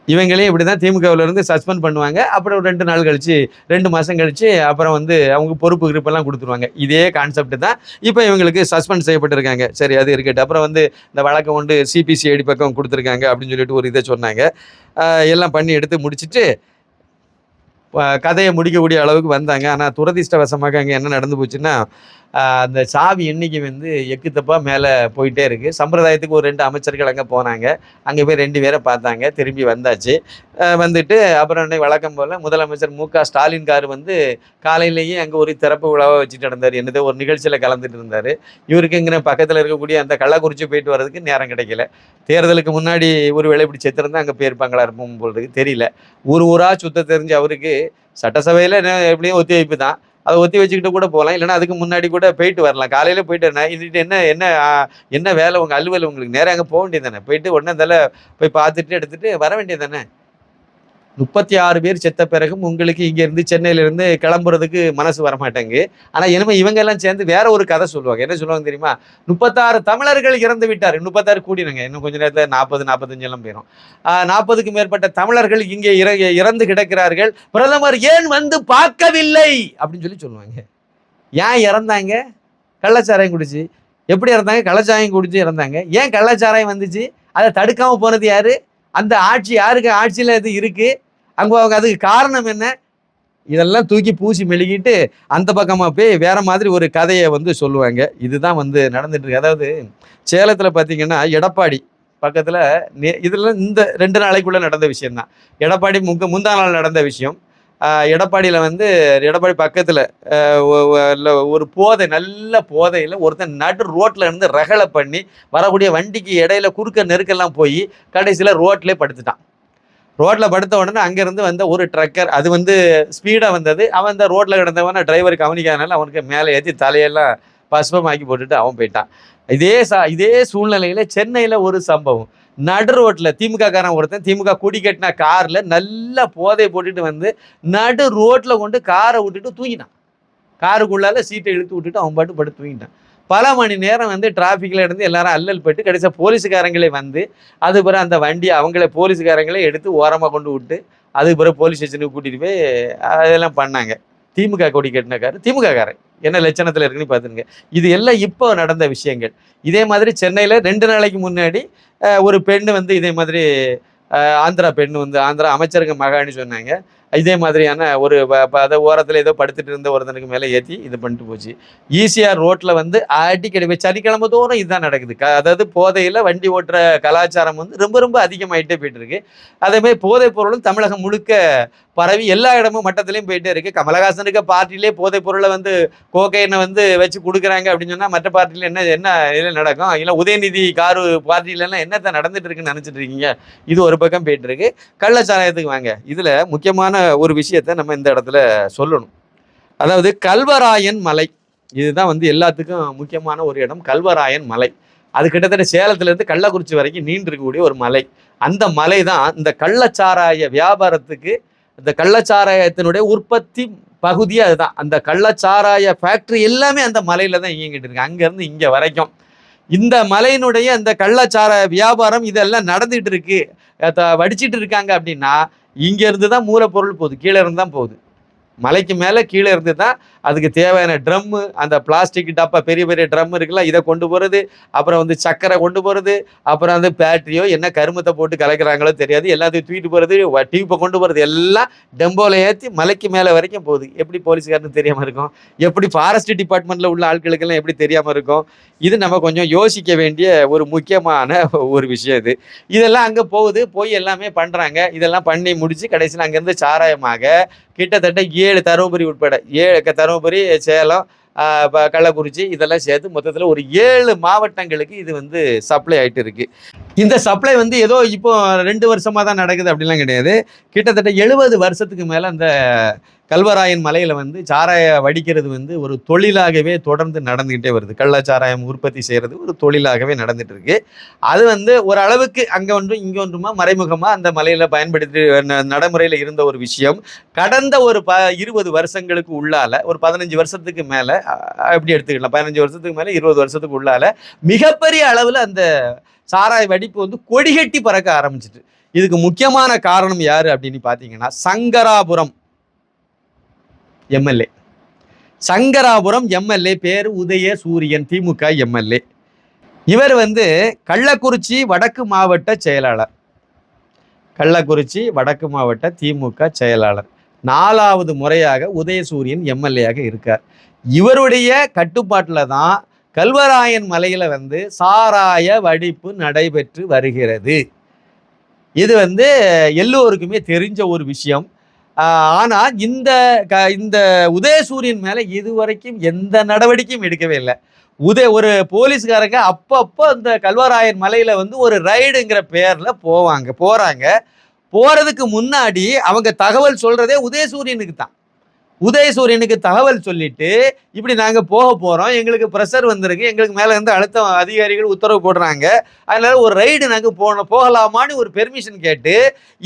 இவங்களே இப்படிதான் திமுகவில் இருந்து சஸ்பெண்ட் பண்ணுவாங்க. அப்புறம் 2 நாள் கழிச்சு 2 மாசம் கழிச்சு அப்புறம் வந்து அவங்க பொறுப்பு கிருப்பெல்லாம் கொடுத்துருவாங்க. இதே கான்செப்ட் தான் இப்போ இவங்களுக்கு சஸ்பெண்ட் செய்யப்பட்டிருக்காங்க. சரி, அது இருக்கட்டும். அப்புறம் வந்து இந்த வழக்கம் கொண்டு சிபிசிஐடி பக்கம் கொடுத்துருக்காங்க அப்படின்னு சொல்லிட்டு ஒரு இதை சொன்னாங்க. எல்லாம் பண்ணி எடுத்து முடிச்சுட்டு கதையை முடிக்கக்கூடிய அளவுக்கு வந்தாங்க. ஆனால் துரதிர்ஷ்டவசமாக அங்கே என்ன நடந்து போச்சுன்னா, அந்த சாவி எண்ணிக்கை வந்து எக்கு தப்பா மேலே போயிட்டே இருக்குது. சம்பிரதாயத்துக்கு ஒரு 2 அமைச்சர்கள் அங்கே போனாங்க. அங்கே போய் 2 பேரை பார்த்தாங்க. திரும்பி வந்தாச்சு. வந்துட்டு அப்புறம் வழக்கம் போல் முதலமைச்சர் மு.க. ஸ்டாலின் கார் வந்து காலையிலேயே அங்கே ஒரு திறப்பு விழாவை வச்சுட்டு நடந்தார். என்னதோ ஒரு நிகழ்ச்சியில் கலந்துட்டு இருந்தார். இவருக்கு இங்கே பக்கத்தில் இருக்கக்கூடிய அந்த கள்ளக்குறிச்சி போயிட்டு வர்றதுக்கு நேரம் கிடைக்கல. தேர்தலுக்கு முன்னாடி ஒரு வேளை இப்படி செத்துருந்தா அங்கே போயிருப்பாங்களா இருப்போம் போல்றதுக்கு தெரியல. ஊரா சுத்த தெரிஞ்ச அவருக்கு சட்டசபையில் எப்படியும் ஒத்தி வைப்பு தான், அதை ஒத்தி வச்சுக்கிட்டு கூட போகலாம். இல்லைன்னா அதுக்கு முன்னாடி கூட போயிட்டு வரலாம். காலையில் போயிட்டு இது என்ன வேலை உங்கள் அலுவல், உங்களுக்கு நேரம் அங்கே போக வேண்டியது தானே. போயிட்டு உடனே போய் பார்த்துட்டு எடுத்துகிட்டு வர வேண்டியது தானே. 36 பேர் செத்த பிறகும் உங்களுக்கு இங்கேருந்து சென்னையிலேருந்து கிளம்புறதுக்கு மனசு வரமாட்டேங்கு. ஆனால் இனிமே இவங்க எல்லாம் சேர்ந்து வேற ஒரு கதை சொல்லுவாங்க. என்ன சொல்லுவாங்க தெரியுமா? 36 தமிழர்கள் இறந்து விட்டார். 36 கூடினுங்க, இன்னும் கொஞ்ச நேரத்தில் 40-45 எல்லாம் போயிடும். 40க்கு மேற்பட்ட தமிழர்கள் இங்கே இறந்து கிடக்கிறார்கள், பிரதமர் ஏன் வந்து பார்க்கவில்லை அப்படின்னு சொல்லுவாங்க. ஏன் இறந்தாங்க? கள்ளச்சாராயம் குடிச்சு. எப்படி இறந்தாங்க? கள்ளச்சாராயம் குடிச்சு இறந்தாங்க. ஏன் கள்ளச்சாராயம் வந்துச்சு? அதை தடுக்காம போனது யாரு? அந்த ஆட்சி யாருக்கு ஆட்சியில் இது இருக்கு? அவங்க அதுக்கு காரணம் என்ன? இதெல்லாம் தூக்கி பூசி மெழுகிட்டு அந்த பக்கமாக போய் வேற மாதிரி ஒரு கதையை வந்து சொல்லுவாங்க. இதுதான் வந்து நடந்துட்டு இருக்கு. அதாவது சேலத்தில் பார்த்தீங்கன்னா எடப்பாடி பக்கத்தில் இதெல்லாம் இந்த 2 நாளைக்குள்ள நடந்த விஷயம்தான். எடப்பாடி முந்தா நாள் நடந்த விஷயம். எடப்பாடியில் வந்து எடப்பாடி பக்கத்தில் ஒரு நல்ல போதையில் ஒருத்தன் நடு ரோட்டில் இருந்து ரகளை பண்ணி வரக்கூடிய வண்டிக்கு இடையில குறுக்க நெருக்கெல்லாம் போய் கடைசியில் ரோட்லேயே படுத்துட்டான். ரோட்டில் படுத்த உடனே அங்கேருந்து வந்த ஒரு ட்ரக்கர், அது வந்து ஸ்பீடாக வந்தது. அவன் இந்த ரோட்டில் கிடந்தவன டிரைவர் கவனிக்காதனால அவனுக்கு மேலே ஏற்றி தலையெல்லாம் பஸ்பமாக்கி போட்டுட்டு அவன் போயிட்டான். இதே சூழ்நிலையில் சென்னையில் ஒரு சம்பவம். நடு ரோட்டில் திமுக காரன் ஒருத்தன் திமுக கொடி கட்டின காரில் நல்லா போதை போட்டுட்டு வந்து நடு ரோட்டில் கொண்டு காரை விட்டுட்டு தூங்கிட்டான். காருக்குள்ளால சீட்டை இழுத்து விட்டுட்டு அவன் பாட்டு படுத்து தூங்கிட்டான். பல மணி நேரம் வந்து டிராஃபிக்கில் இருந்து எல்லாரும் அல்லல் பட்டு கடைசியாக போலீஸுக்காரங்களே வந்து அது பிறகு அந்த வண்டியை அவங்களே போலீஸுக்காரங்களே எடுத்து ஓரமாக கொண்டு விட்டு அதுக்கு பிறகு போலீஸ் ஸ்டேஷனுக்கு கூட்டிகிட்டு போய் அதெல்லாம் பண்ணாங்க. திமுக கொடி கட்டின காரு திமுக காரன் என்ன லட்சணத்தில் இருக்குன்னு பார்த்துருங்க. இது எல்லாம் இப்போ நடந்த விஷயங்கள். இதே மாதிரி சென்னையில் 2 நாளைக்கு முன்னாடி ஒரு பெண்ணு வந்து இதே மாதிரி ஆந்திரா பெண் வந்து ஆந்திரா அமைச்சருங்க மகான்னு சொன்னாங்க. இதே மாதிரியான ஒரு அதை ஓரத்தில் ஏதோ படுத்துட்டு இருந்த ஒருத்தனுக்கு மேலே ஏற்றி இது பண்ணிட்டு போச்சு. ஈசிஆர் ரோட்டில் வந்து அடிக்கடி சனிக்கிழமை தோறும் இதுதான் நடக்குது. அதாவது போதையில் வண்டி ஓட்டுற கலாச்சாரம் வந்து ரொம்ப ரொம்ப அதிகமாகிட்டே போயிட்டு இருக்கு. அதேமாதிரி போதைப் பொருளும் தமிழகம் முழுக்க பரவி எல்லா இடமும் மட்டத்திலையும் போயிட்டே இருக்கு. கமலஹாசனுக்கு பார்ட்டிலே போதைப் பொருளை வந்து கோகைனை வந்து வச்சு கொடுக்குறாங்க அப்படின்னு சொன்னால் மற்ற பார்ட்டியில் என்ன என்ன இதில் நடக்கும்? இல்லை உதயநிதி காரு பார்ட்டியிலலாம் என்னத்தை நடந்துட்டு இருக்குன்னு நினச்சிட்டு இருக்கீங்க? இது ஒரு பக்கம் போயிட்டு இருக்கு. கள்ளச்சாராயத்துக்கு வாங்க. இதில் முக்கியமான ஒரு விஷயத்தை நம்ம இந்த இடத்துல சொல்லணும். அதாவது கல்வராயன் மலை, இதுதான் வந்து எல்லாத்துக்கும் முக்கியமான ஒரு இடம். கல்வராயன் மலை அது கிட்டத்தட்ட சேலத்திலேருந்து கள்ளக்குறிச்சி வரைக்கும் நீண்டு இருக்கக்கூடிய ஒரு மலை. அந்த மலை தான் இந்த கள்ளச்சாராய வியாபாரத்துக்கு, இந்த கள்ளச்சாராயத்தினுடைய உற்பத்தி பகுதி அதுதான். அந்த கள்ளச்சாராய ஃபேக்ட்ரி எல்லாமே அந்த மலையில தான் இயங்கிட்டு இருக்கு, அங்கேருந்து இங்கே வரைக்கும். இந்த மலையினுடைய அந்த கள்ளச்சாராய வியாபாரம் இதெல்லாம் நடந்துட்டு இருக்கு, வடிச்சிட்டு இருக்காங்க அப்படின்னா இங்கேருந்து தான் மூலப்பொருள் போகுது, கீழே இருந்து தான் போகுது. மலைக்கு மேலே கீழே இருந்து தான் அதுக்கு தேவையான ட்ரம்மு, அந்த பிளாஸ்டிக் டப்பா பெரிய பெரிய ட்ரம் இருக்குல்ல, இதை கொண்டு போகிறது. அப்புறம் வந்து சக்கரை கொண்டு போகிறது. அப்புறம் வந்து பேட்டரியோ என்ன கருமத்தை போட்டு கலக்கிறாங்களோ தெரியாது, எல்லாத்தையும் தூக்கிட்டு போகிறது. டியூப்பை கொண்டு போகிறது. எல்லாம் டெம்போவில் ஏற்றி மலைக்கு மேலே வரைக்கும் போகுது. எப்படி போலீஸ்காரனு தெரியாமல் இருக்கும்? எப்படி ஃபாரஸ்ட் டிபார்ட்மெண்ட்டில் உள்ள ஆட்களுக்கெல்லாம் எப்படி தெரியாமல் இருக்கும்? இது நம்ம கொஞ்சம் யோசிக்க வேண்டிய ஒரு முக்கியமான ஒரு விஷயம் இது. இதெல்லாம் அங்கே போகுது, போய் எல்லாமே பண்ணுறாங்க. இதெல்லாம் பண்ணி முடித்து கடைசியில் அங்கேருந்து சாராயமாக கிட்டத்தட்ட 7 தருமபுரி உட்பட 7 தருமபுரி, சேலம், கள்ளக்குறிச்சி இதெல்லாம் சேர்த்து மொத்தத்தில் ஒரு 7 மாவட்டங்களுக்கு இது வந்து சப்ளை ஆகிட்டு இருக்கு. இந்த சப்ளை வந்து ஏதோ இப்போ 2 வருஷமாக தான் நடக்குது அப்படிலாம் கிடையாது. கிட்டத்தட்ட 70 வருஷத்துக்கு மேலே அந்த கல்வராயன் மலையில் வந்து சாராய வடிக்கிறது வந்து ஒரு தொழிலாகவே தொடர்ந்து நடந்துக்கிட்டே வருது. கள்ளச்சாராயம் உற்பத்தி செய்கிறது ஒரு தொழிலாகவே நடந்துட்டு இருக்கு. அது வந்து ஒரு அளவுக்கு அங்கே ஒன்றும் இங்கே ஒன்றுமா மறைமுகமாக அந்த மலையில் பயன்படுத்தி நடைமுறையில் இருந்த ஒரு விஷயம். கடந்த ஒரு 20 வருஷங்களுக்கு உள்ளால, ஒரு 15 வருஷத்துக்கு மேலே எப்படி எடுத்துக்கலாம், 15 வருஷத்துக்கு மேலே 20 வருஷத்துக்கு உள்ளால மிகப்பெரிய அளவில் அந்த சாராய வெடிப்பு வந்து கொடிகட்டி பறக்க ஆரம்பிச்சிட்டு. இதுக்கு முக்கியமான காரணம் யாரு அப்படின்னு பார்த்தீங்கன்னா சங்கராபுரம் எம்எல்ஏ. சங்கராபுரம் எம்எல்ஏ பேர் உதயசூரியன், திமுக எம்எல்ஏ. இவர் வந்து கள்ளக்குறிச்சி வடக்கு மாவட்ட செயலாளர். கள்ளக்குறிச்சி வடக்கு மாவட்ட திமுக செயலாளர். 4வது முறையாக உதயசூரியன் எம்எல்ஏயாக இருக்கார். இவருடைய கட்டுப்பாட்டில் தான் கல்வராயன் மலையில வந்து சாராய வடிப்பு நடைபெற்று வருகிறது. இது வந்து எல்லோருக்குமே தெரிஞ்ச ஒரு விஷயம். ஆனால் இந்த உதயசூரியன் மேலே இதுவரைக்கும் எந்த நடவடிக்கையும் எடுக்கவே இல்லை. ஒரு போலீஸ்காரங்க அப்பப்போ இந்த கல்வராயன் மலையில் வந்து ஒரு ரைடுங்கிற பேரில் போகிறாங்க. போகிறதுக்கு முன்னாடி அவங்க தகவல் சொல்கிறதே உதயசூரியனுக்கு தான். உதயசூரியனுக்கு தகவல் சொல்லிட்டு இப்படி நாங்கள் போக போகிறோம், எங்களுக்கு ப்ரெஷர் வந்திருக்கு, எங்களுக்கு மேலே இருந்து அழுத்தம் அதிகாரிகள் உத்தரவு போடுறாங்க, அதனால ஒரு ரைடு நாங்கள் போகலாமான்னு ஒரு பெர்மிஷன் கேட்டு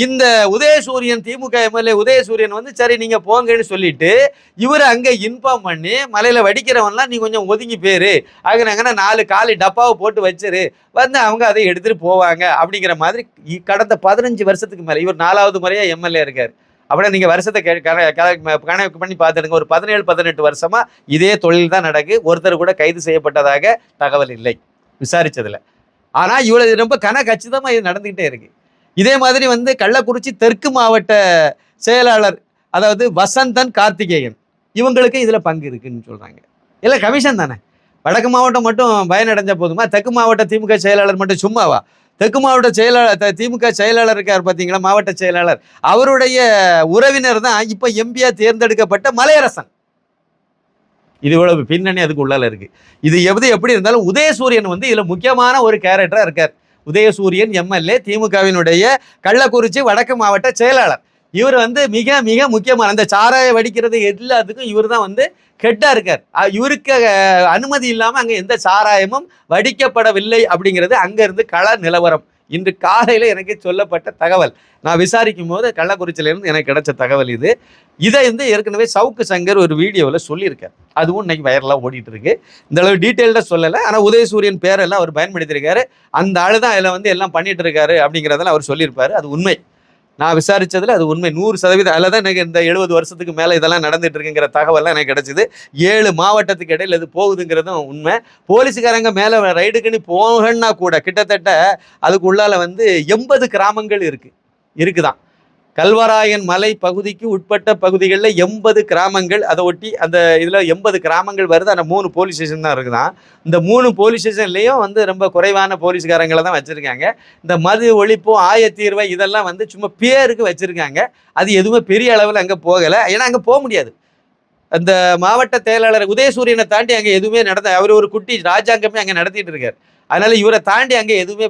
இந்த உதயசூரியன் திமுக எம்எல்ஏ உதயசூரியன் வந்து சரி நீங்கள் போங்கன்னு சொல்லிட்டு இவர் அங்கே இன்ஃபார்ம் பண்ணி மலையில் வடிக்கிறவன்லாம் நீ கொஞ்சம் ஒதுங்கி போயிரு, ஆகுனாங்கன்னா 4 காலி டப்பாவை போட்டு வச்சிரு, வந்து அவங்க அதை எடுத்துகிட்டு போவாங்க அப்படிங்கிற மாதிரி கடந்த 15 வருஷத்துக்கு மேலே இவர் 4வது முறையாக எம்எல்ஏ இருக்கார். அப்படின்னா நீங்கள் வருஷத்தை கணக்கு பண்ணி பார்த்துடுங்க. ஒரு 17-18 வருஷமா இதே தொழில் தான் நடக்கு. ஒருத்தர் கூட கைது செய்யப்பட்டதாக தகவல் இல்லை விசாரிச்சதுல. ஆனால் இவ்வளவு ரொம்ப கச்சிதமாக இது நடந்துகிட்டே இருக்கு. இதே மாதிரி வந்து கள்ளக்குறிச்சி தெற்கு மாவட்ட செயலாளர், அதாவது வசந்தன் கார்த்திகேயன், இவங்களுக்கு இதில் பங்கு இருக்குன்னு சொல்றாங்க. இல்லை கமிஷன் தானே. வடக்கு மாவட்டம் மட்டும் பயனடைஞ்ச போதுமா? தெற்கு மாவட்ட திமுக செயலாளர் மட்டும் சும்மாவா? தெற்கு மாவட்ட செயலாளர் திமுக செயலாளர் இருக்கார் பார்த்தீங்களா, மாவட்ட செயலாளர், அவருடைய உறவினர் தான் இப்போ எம்பியா தேர்ந்தெடுக்கப்பட்ட மலையரசன். இது இவ்வளவு பின்னணி அதுக்கு உள்ளால இருக்கு. இது எப்படி இருந்தாலும் உதயசூரியன் வந்து இதுல முக்கியமான ஒரு கேரக்டரா இருக்கார். உதயசூரியன் எம்எல்ஏ, திமுகவினுடைய கள்ளக்குறிச்சி வடக்கு மாவட்ட செயலாளர். இவர் வந்து மிக மிக முக்கியமான அந்த சாராய வடிக்கிறது எல்லாத்துக்கும் இவர் தான் வந்து ஹெட்டா இருக்கார். இவருக்கு அனுமதி இல்லாமல் அங்கே எந்த சாராயமும் வடிக்கப்படவில்லை அப்படிங்கிறது அங்கேருந்து கள நிலவரம். இன்று காலையில் எனக்கு சொல்லப்பட்ட தகவல். நான் விசாரிக்கும் போது கள்ளக்குறிச்சியிலேருந்து எனக்கு கிடைச்ச தகவல் இது. இதை வந்து ஏற்கனவே சவுக்கு சங்கர் ஒரு வீடியோவில் சொல்லியிருக்கார். அதுவும் இன்னைக்கு வைரலாக ஓடிட்டு இருக்கு. இந்த அளவு டீட்டெயில்டாக சொல்லலை, ஆனால் உதயசூரியன் பேரெல்லாம் அவர் பயன்படுத்தியிருக்காரு. அந்த ஆள் தான் அதில் வந்து எல்லாம் பண்ணிட்டு இருக்காரு அப்படிங்கிறதெல்லாம் அவர் சொல்லியிருப்பாரு. அது உண்மை. நான் விசாரிச்சதுல அது உண்மை 100%. அதில் தான் எனக்கு இந்த 70 வருஷத்துக்கு மேலே இதெல்லாம் நடந்துட்டு இருக்குங்கிற தகவல்லாம் எனக்கு கிடைச்சிது. 7 மாவட்டத்துக்கு இடையில இது போகுதுங்கிறதும் உண்மை. போலீஸுக்காரங்க மேலே ரைடுக்குன்னு போகன்னா கூட கிட்டத்தட்ட அதுக்கு உள்ளால வந்து 80 கிராமங்கள் இருக்குதான். கல்வராயன் மலை பகுதிக்கு உட்பட்ட பகுதிகளில் 80 கிராமங்கள், அதை ஒட்டி அந்த இதில் 80 கிராமங்கள் வருது. ஆனால் 3 போலீஸ் ஸ்டேஷன் தான் இருக்குதான். இந்த 3 போலீஸ் ஸ்டேஷன்லேயும் வந்து ரொம்ப குறைவான போலீஸ்காரங்களை தான் வச்சுருக்காங்க. இந்த மது ஒழிப்பும் ஆயத்தீர்வை இதெல்லாம் வந்து சும்மா பேருக்கு வச்சுருக்காங்க. அது எதுவுமே பெரிய அளவில் அங்கே போகலை. ஏன்னா அங்கே போக முடியாது. அந்த மாவட்ட செயலாளர் உதயசூரியனை தாண்டி அங்கே எதுவுமே அவர் ஒரு குட்டி ராஜாங்கமே அங்கே நடத்திட்டு இருக்கார். அதனால இவரை தாண்டி அங்கே எதுவுமே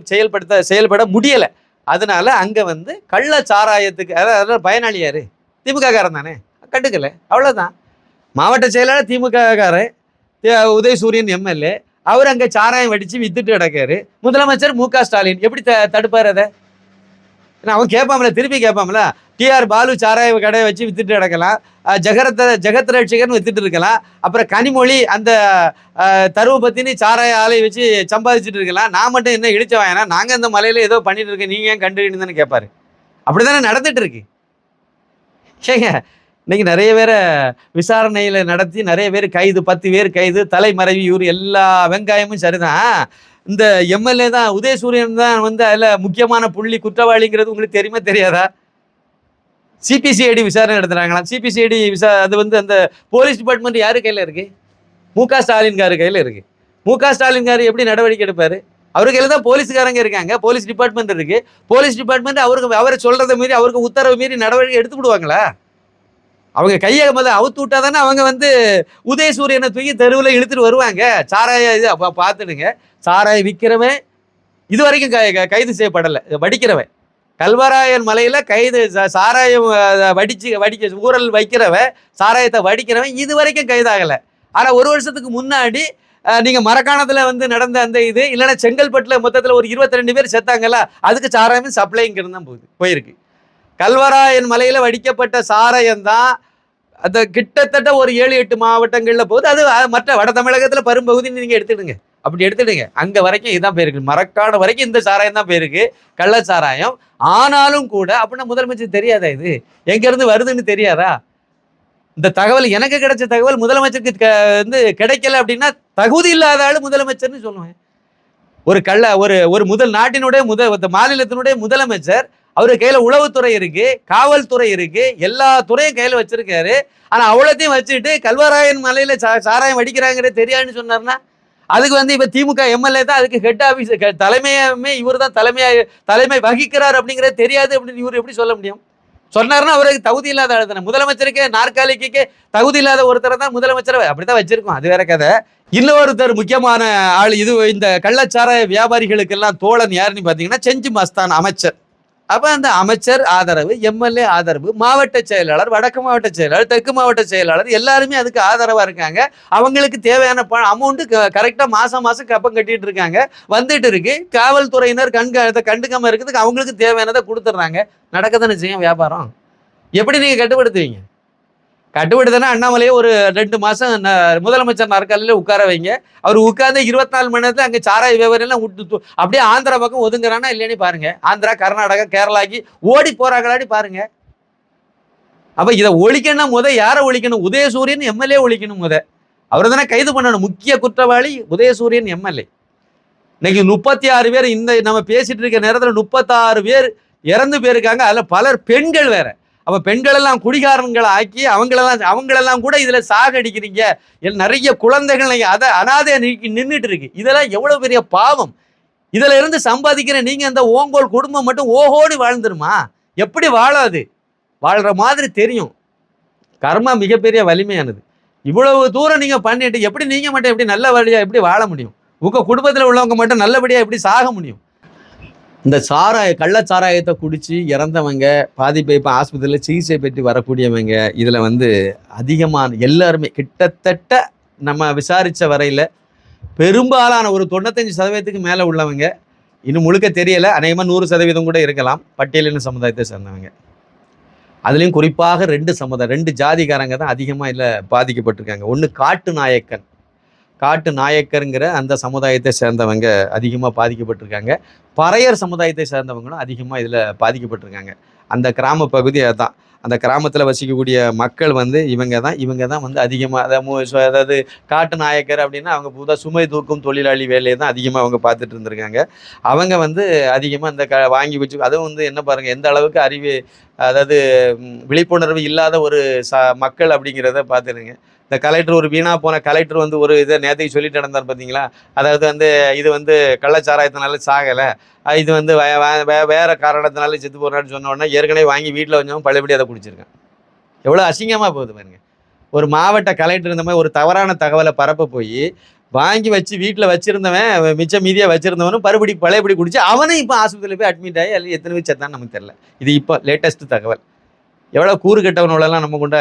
செயல்பட முடியலை. அதனால அங்கே வந்து கள்ள சாராயத்துக்கு அதாவது பயனாளி யாரு? திமுக காரன் தானே, கண்டுக்கல, அவ்வளோதான். மாவட்ட செயலாளர் திமுக காரன், உதயசூரியன் எம்எல்ஏ, அவர் அங்கே சாராயம் வடித்து வித்துட்டு கிடக்காரு. முதலமைச்சர் மு.க. ஸ்டாலின் எப்படி தடுப்பார் அதை? அவன் கேட்பாமல, திருப்பி கேட்பாமல. டிஆர் பாலு சாராய கடையை வச்சு வித்துட்டு கிடக்கலாம், ஜெகத் ரட்சகர்னு வித்துட்டு இருக்கலாம், அப்புறம் கனிமொழி அந்த தருவபத்தினி சாராய ஆலையை வச்சு சம்பாதிச்சுட்டு இருக்கலாம். நான் மட்டும் என்ன இழிச்ச வாங்கினா, நாங்கள் இந்த மலையில ஏதோ பண்ணிட்டு இருக்கேன், நீங்க ஏன் கண்டுக்கிட்டுன்னு கேட்பாரு. அப்படிதானே நடந்துட்டு இருக்கு. ஏங்க இன்னைக்கு நிறைய பேரை விசாரணையில நடத்தி நிறைய பேர் கைது, 10 பேர் கைது, தலைமறைவு, இவர் எல்லா வெங்காயமும் சரிதான். இந்த எம்எல்ஏ தான், உதயசூரியன் தான் வந்து அதில் முக்கியமான புள்ளி குற்றவாளிங்கிறது உங்களுக்கு தெரியுமா தெரியாதா? சிபிசிஐடி விசாரணை நடத்துறாங்களாம். சிபிசிஐடி அது வந்து அந்த போலீஸ் டிபார்ட்மெண்ட் யாரு கையில் இருக்கு? மு.க. ஸ்டாலின் காரு கையில் இருக்கு. மு.க. ஸ்டாலின் காரு எப்படி நடவடிக்கை எடுப்பாரு? அவருக்கு கையில் தான் போலீஸ்காரங்க இருக்காங்க, போலீஸ் டிபார்ட்மெண்ட் இருக்கு. போலீஸ் டிபார்ட்மெண்ட் அவரை சொல்றதை மீறி, அவருக்கு உத்தரவு மீறி நடவடிக்கை எடுத்து விடுவாங்களா? அவங்க கையை முதல்ல அவுத்து விட்டா தானே அவங்க வந்து உதயசூரியனை தூக்கி தெருவில் இழுத்துட்டு வருவாங்க. சாராய இது பார்த்துடுங்க, சாராயம் விற்கிறவன் இது வரைக்கும் கைது செய்யப்படலை. வடிக்கிறவன் கல்வராயன் மலையில் கைது, சாராயம் வடிக்க ஊரல் வைக்கிறவன், சாராயத்தை வடிக்கிறவன் இது வரைக்கும் கைதாகலை. ஆனால் 1 வருஷத்துக்கு முன்னாடி நீங்கள் மரக்காணத்தில் வந்து நடந்த அந்த இது, இல்லைன்னா செங்கல்பட்டில் மொத்தத்தில் ஒரு 22 பேர் செத்தாங்கல்ல, அதுக்கு சாராயம் சப்ளைங்கிறது தான் போயிருக்கு. கல்வராயன் மலையில் வடிக்கப்பட்ட சாராயம் தான் அந்த கிட்டத்தட்ட ஒரு 7-8 மாவட்டங்களில் போகுது. அது மற்ற வட தமிழகத்தில் பெரும்பகுதின்னு நீங்கள் எடுத்துடுங்க, அப்படி எடுத்துடுங்க. அங்கே வரைக்கும் இதுதான் போயிருக்கு, மரக்காடு வரைக்கும் இந்த சாராயம் தான் போயிருக்கு, கள்ள சாராயம். ஆனாலும் கூட அப்படின்னா முதலமைச்சர் தெரியாதா இது எங்கேருந்து வருதுன்னு தெரியாதா? இந்த தகவல் எனக்கு கிடைச்ச தகவல் முதலமைச்சருக்கு வந்து கிடைக்கல அப்படின்னா தகுதி இல்லாத ஆளு முதலமைச்சர்னு சொல்லுவேன். ஒரு நாட்டினுடைய மாநிலத்தினுடைய முதலமைச்சர், அவரு கையில உளவுத்துறை இருக்கு, காவல்துறை இருக்கு, எல்லா துறையும் கையில வச்சிருக்காரு. ஆனா அவ்வளோத்தையும் வச்சுட்டு கல்வராயன் மலையில சாராயம் வடிக்கிறாங்கிறே தெரியாதுன்னு சொன்னார்னா, அதுக்கு வந்து இப்ப திமுக எம்எல்ஏ தான் அதுக்கு ஹெட் ஆபீஸ், தலைமையுமே இவர் தான் தலைமை வகிக்கிறார் அப்படிங்கிறது தெரியாது அப்படின்னு இவர் எப்படி சொல்ல முடியும்? சொன்னார்னா அவருக்கு தகுதி இல்லாத ஆள் தானே. முதலமைச்சருக்கு நாற்காலிக்கு தகுதி இல்லாத ஒருத்தரை தான் முதலமைச்சர் அப்படித்தான் வச்சிருக்கோம், அது வேற கதை. இன்னொருத்தர் முக்கியமான ஆள் இது, இந்த கள்ளச்சாராய வியாபாரிகளுக்கெல்லாம் தோழன் யாருன்னு பார்த்தீங்கன்னா செஞ்சி மஸ்தான் அமைச்சர். அப்போ அந்த அமைச்சர் ஆதரவு, எம்எல்ஏ ஆதரவு, மாவட்ட செயலாளர், வடக்கு மாவட்ட செயலாளர், தெற்கு மாவட்ட செயலாளர் எல்லாருமே அதுக்கு ஆதரவாக இருக்காங்க. அவங்களுக்கு தேவையான அமௌண்ட்டு கரெக்டாக மாதம் கப்பம் கட்டிட்டு இருக்காங்க, வந்துட்டு இருக்கு. காவல்துறையினர் கண்டுக்காமல் இருக்கிறதுக்கு அவங்களுக்கு தேவையானதை கொடுத்துட்றாங்க. நடக்க தானே செய்யும் வியாபாரம். எப்படி நீங்கள் கட்டுப்படுத்துவீங்க? கட்டுப்படுத்தினா அண்ணாமலையே ஒரு 2 மாதம் முதலமைச்சர் நாற்காலியில் உட்கார வைங்க. அவர் உட்கார்ந்து 24 மணி நேரத்தில் அங்கே சாராய வியாபாரம் விட்டு அப்படியே ஆந்திரா பக்கம் ஒதுங்குறானா இல்லையானு பாருங்க. ஆந்திரா, கர்நாடகா, கேரளாக்கு ஓடி போறாங்களாடி பாருங்க. அப்ப இதை ஒழிக்கணும், யாரை ஒழிக்கணும்? உதயசூரியன் எம்எல்ஏ ஒழிக்கணும். அவர் தானே கைது பண்ணணும். முக்கிய குற்றவாளி உதயசூரியன் எம்எல்ஏ. இன்னைக்கு 36 பேர், இந்த நம்ம பேசிட்டு இருக்க நேரத்தில் 36 பேர் இறந்து போயிருக்காங்க. அதில் பலர் பெண்கள் வேற. அப்போ பெண்கள் எல்லாம் குடிகாரன்களை ஆக்கி அவங்களெல்லாம் கூட இதில் சாகடிக்கிறீங்க. நிறைய குழந்தைகள் அதை அனாதையா நின்றுட்டு இருக்கு. இதெல்லாம் எவ்வளோ பெரிய பாவம். இதில் இருந்து சம்பாதிக்கிற நீங்கள் அந்த ஓங்கோல் குடும்பம் மட்டும் ஓஹோடு வாழ்ந்துருமா? எப்படி வாழாது? வாழ்கிற மாதிரி தெரியும். கர்மா மிகப்பெரிய வலிமையானது. இவ்வளவு தூரம் நீங்கள் பண்ணிட்டு எப்படி நீங்கள் மட்டும் எப்படி நல்ல வழியாக எப்படி வாழ முடியும்? உங்கள் குடும்பத்தில் உள்ளவங்க மட்டும் நல்லபடியாக எப்படி சாக முடியும்? இந்த கள்ளச்சாராயத்தை குடித்து இறந்தவங்க, பாதிப்பை இப்போ ஆஸ்பத்திரியில் சிகிச்சை பெற்று வரக்கூடியவங்க, இதில் வந்து அதிகமான எல்லாருமே கிட்டத்தட்ட நம்ம விசாரித்த வரையில் பெரும்பாலான ஒரு 95% மேலே உள்ளவங்க, இன்னும் முழுக்க தெரியலை, அநேகமாக 100% கூட இருக்கலாம், பட்டியலின சமுதாயத்தை சேர்ந்தவங்க. அதுலேயும் குறிப்பாக 2 ஜாதிக்காரங்க தான் அதிகமாக இதில் பாதிக்கப்பட்டிருக்காங்க. ஒன்று காட்டு நாயக்கருங்கிற அந்த சமுதாயத்தை சேர்ந்தவங்க அதிகமாக பாதிக்கப்பட்டிருக்காங்க. பறையர் சமுதாயத்தை சேர்ந்தவங்களும் அதிகமாக இதில் பாதிக்கப்பட்டிருக்காங்க. அந்த கிராம பகுதி அதுதான். அந்த கிராமத்தில் வசிக்கக்கூடிய மக்கள் வந்து இவங்க தான் வந்து அதிகமாக அதாவது காட்டு நாயக்கர் அப்படின்னா அவங்க புதுதாக சுமை தூக்கும் தொழிலாளி வேலையை தான் அதிகமாக அவங்க பார்த்துட்டு இருந்திருக்காங்க. அவங்க வந்து அதிகமாக அந்த வாங்கி வச்சு அதுவும் வந்து என்ன பாருங்கள் எந்த அளவுக்கு அறிவு அதாவது விழிப்புணர்வு இல்லாத ஒரு மக்கள் அப்படிங்கிறத பார்த்துருங்க. இந்த கலெக்டர் ஒரு வீணா போன கலெக்டர் வந்து ஒரு இதை நேற்றைக்கு சொல்லிட்டு நடந்தார் பார்த்தீங்களா? அதாவது வந்து இது வந்து கள்ளச்சாராயத்தினால சாகலை, இது வந்து வேற காரணத்தினால செத்து போறான்னு சொன்ன உடனே ஏற்கனவே வாங்கி வீட்டில் வச்சவங்க பழையபடி அதை குடிச்சிருக்கேன். எவ்வளோ அசிங்கமாக போகுது பாருங்க. ஒரு மாவட்ட கலெக்டர் இந்த மாதிரி ஒரு தவறான தகவலை பரப்ப போய் வாங்கி வச்சு வீட்டில் வச்சிருந்தவன் மிச்சம் மீதியாக வச்சிருந்தவனும் பழையபடி குடிச்சு அவனும் இப்போ ஆஸ்பத்திரியில் போய் அட்மிட் ஆகி அதில் எத்தனை பேர் செத்தான்னு நமக்கு தெரியல. இது இப்போ லேட்டஸ்ட் தகவல். எவ்வளோ கூறு கட்டவனோடலாம் நம்ம கொண்ட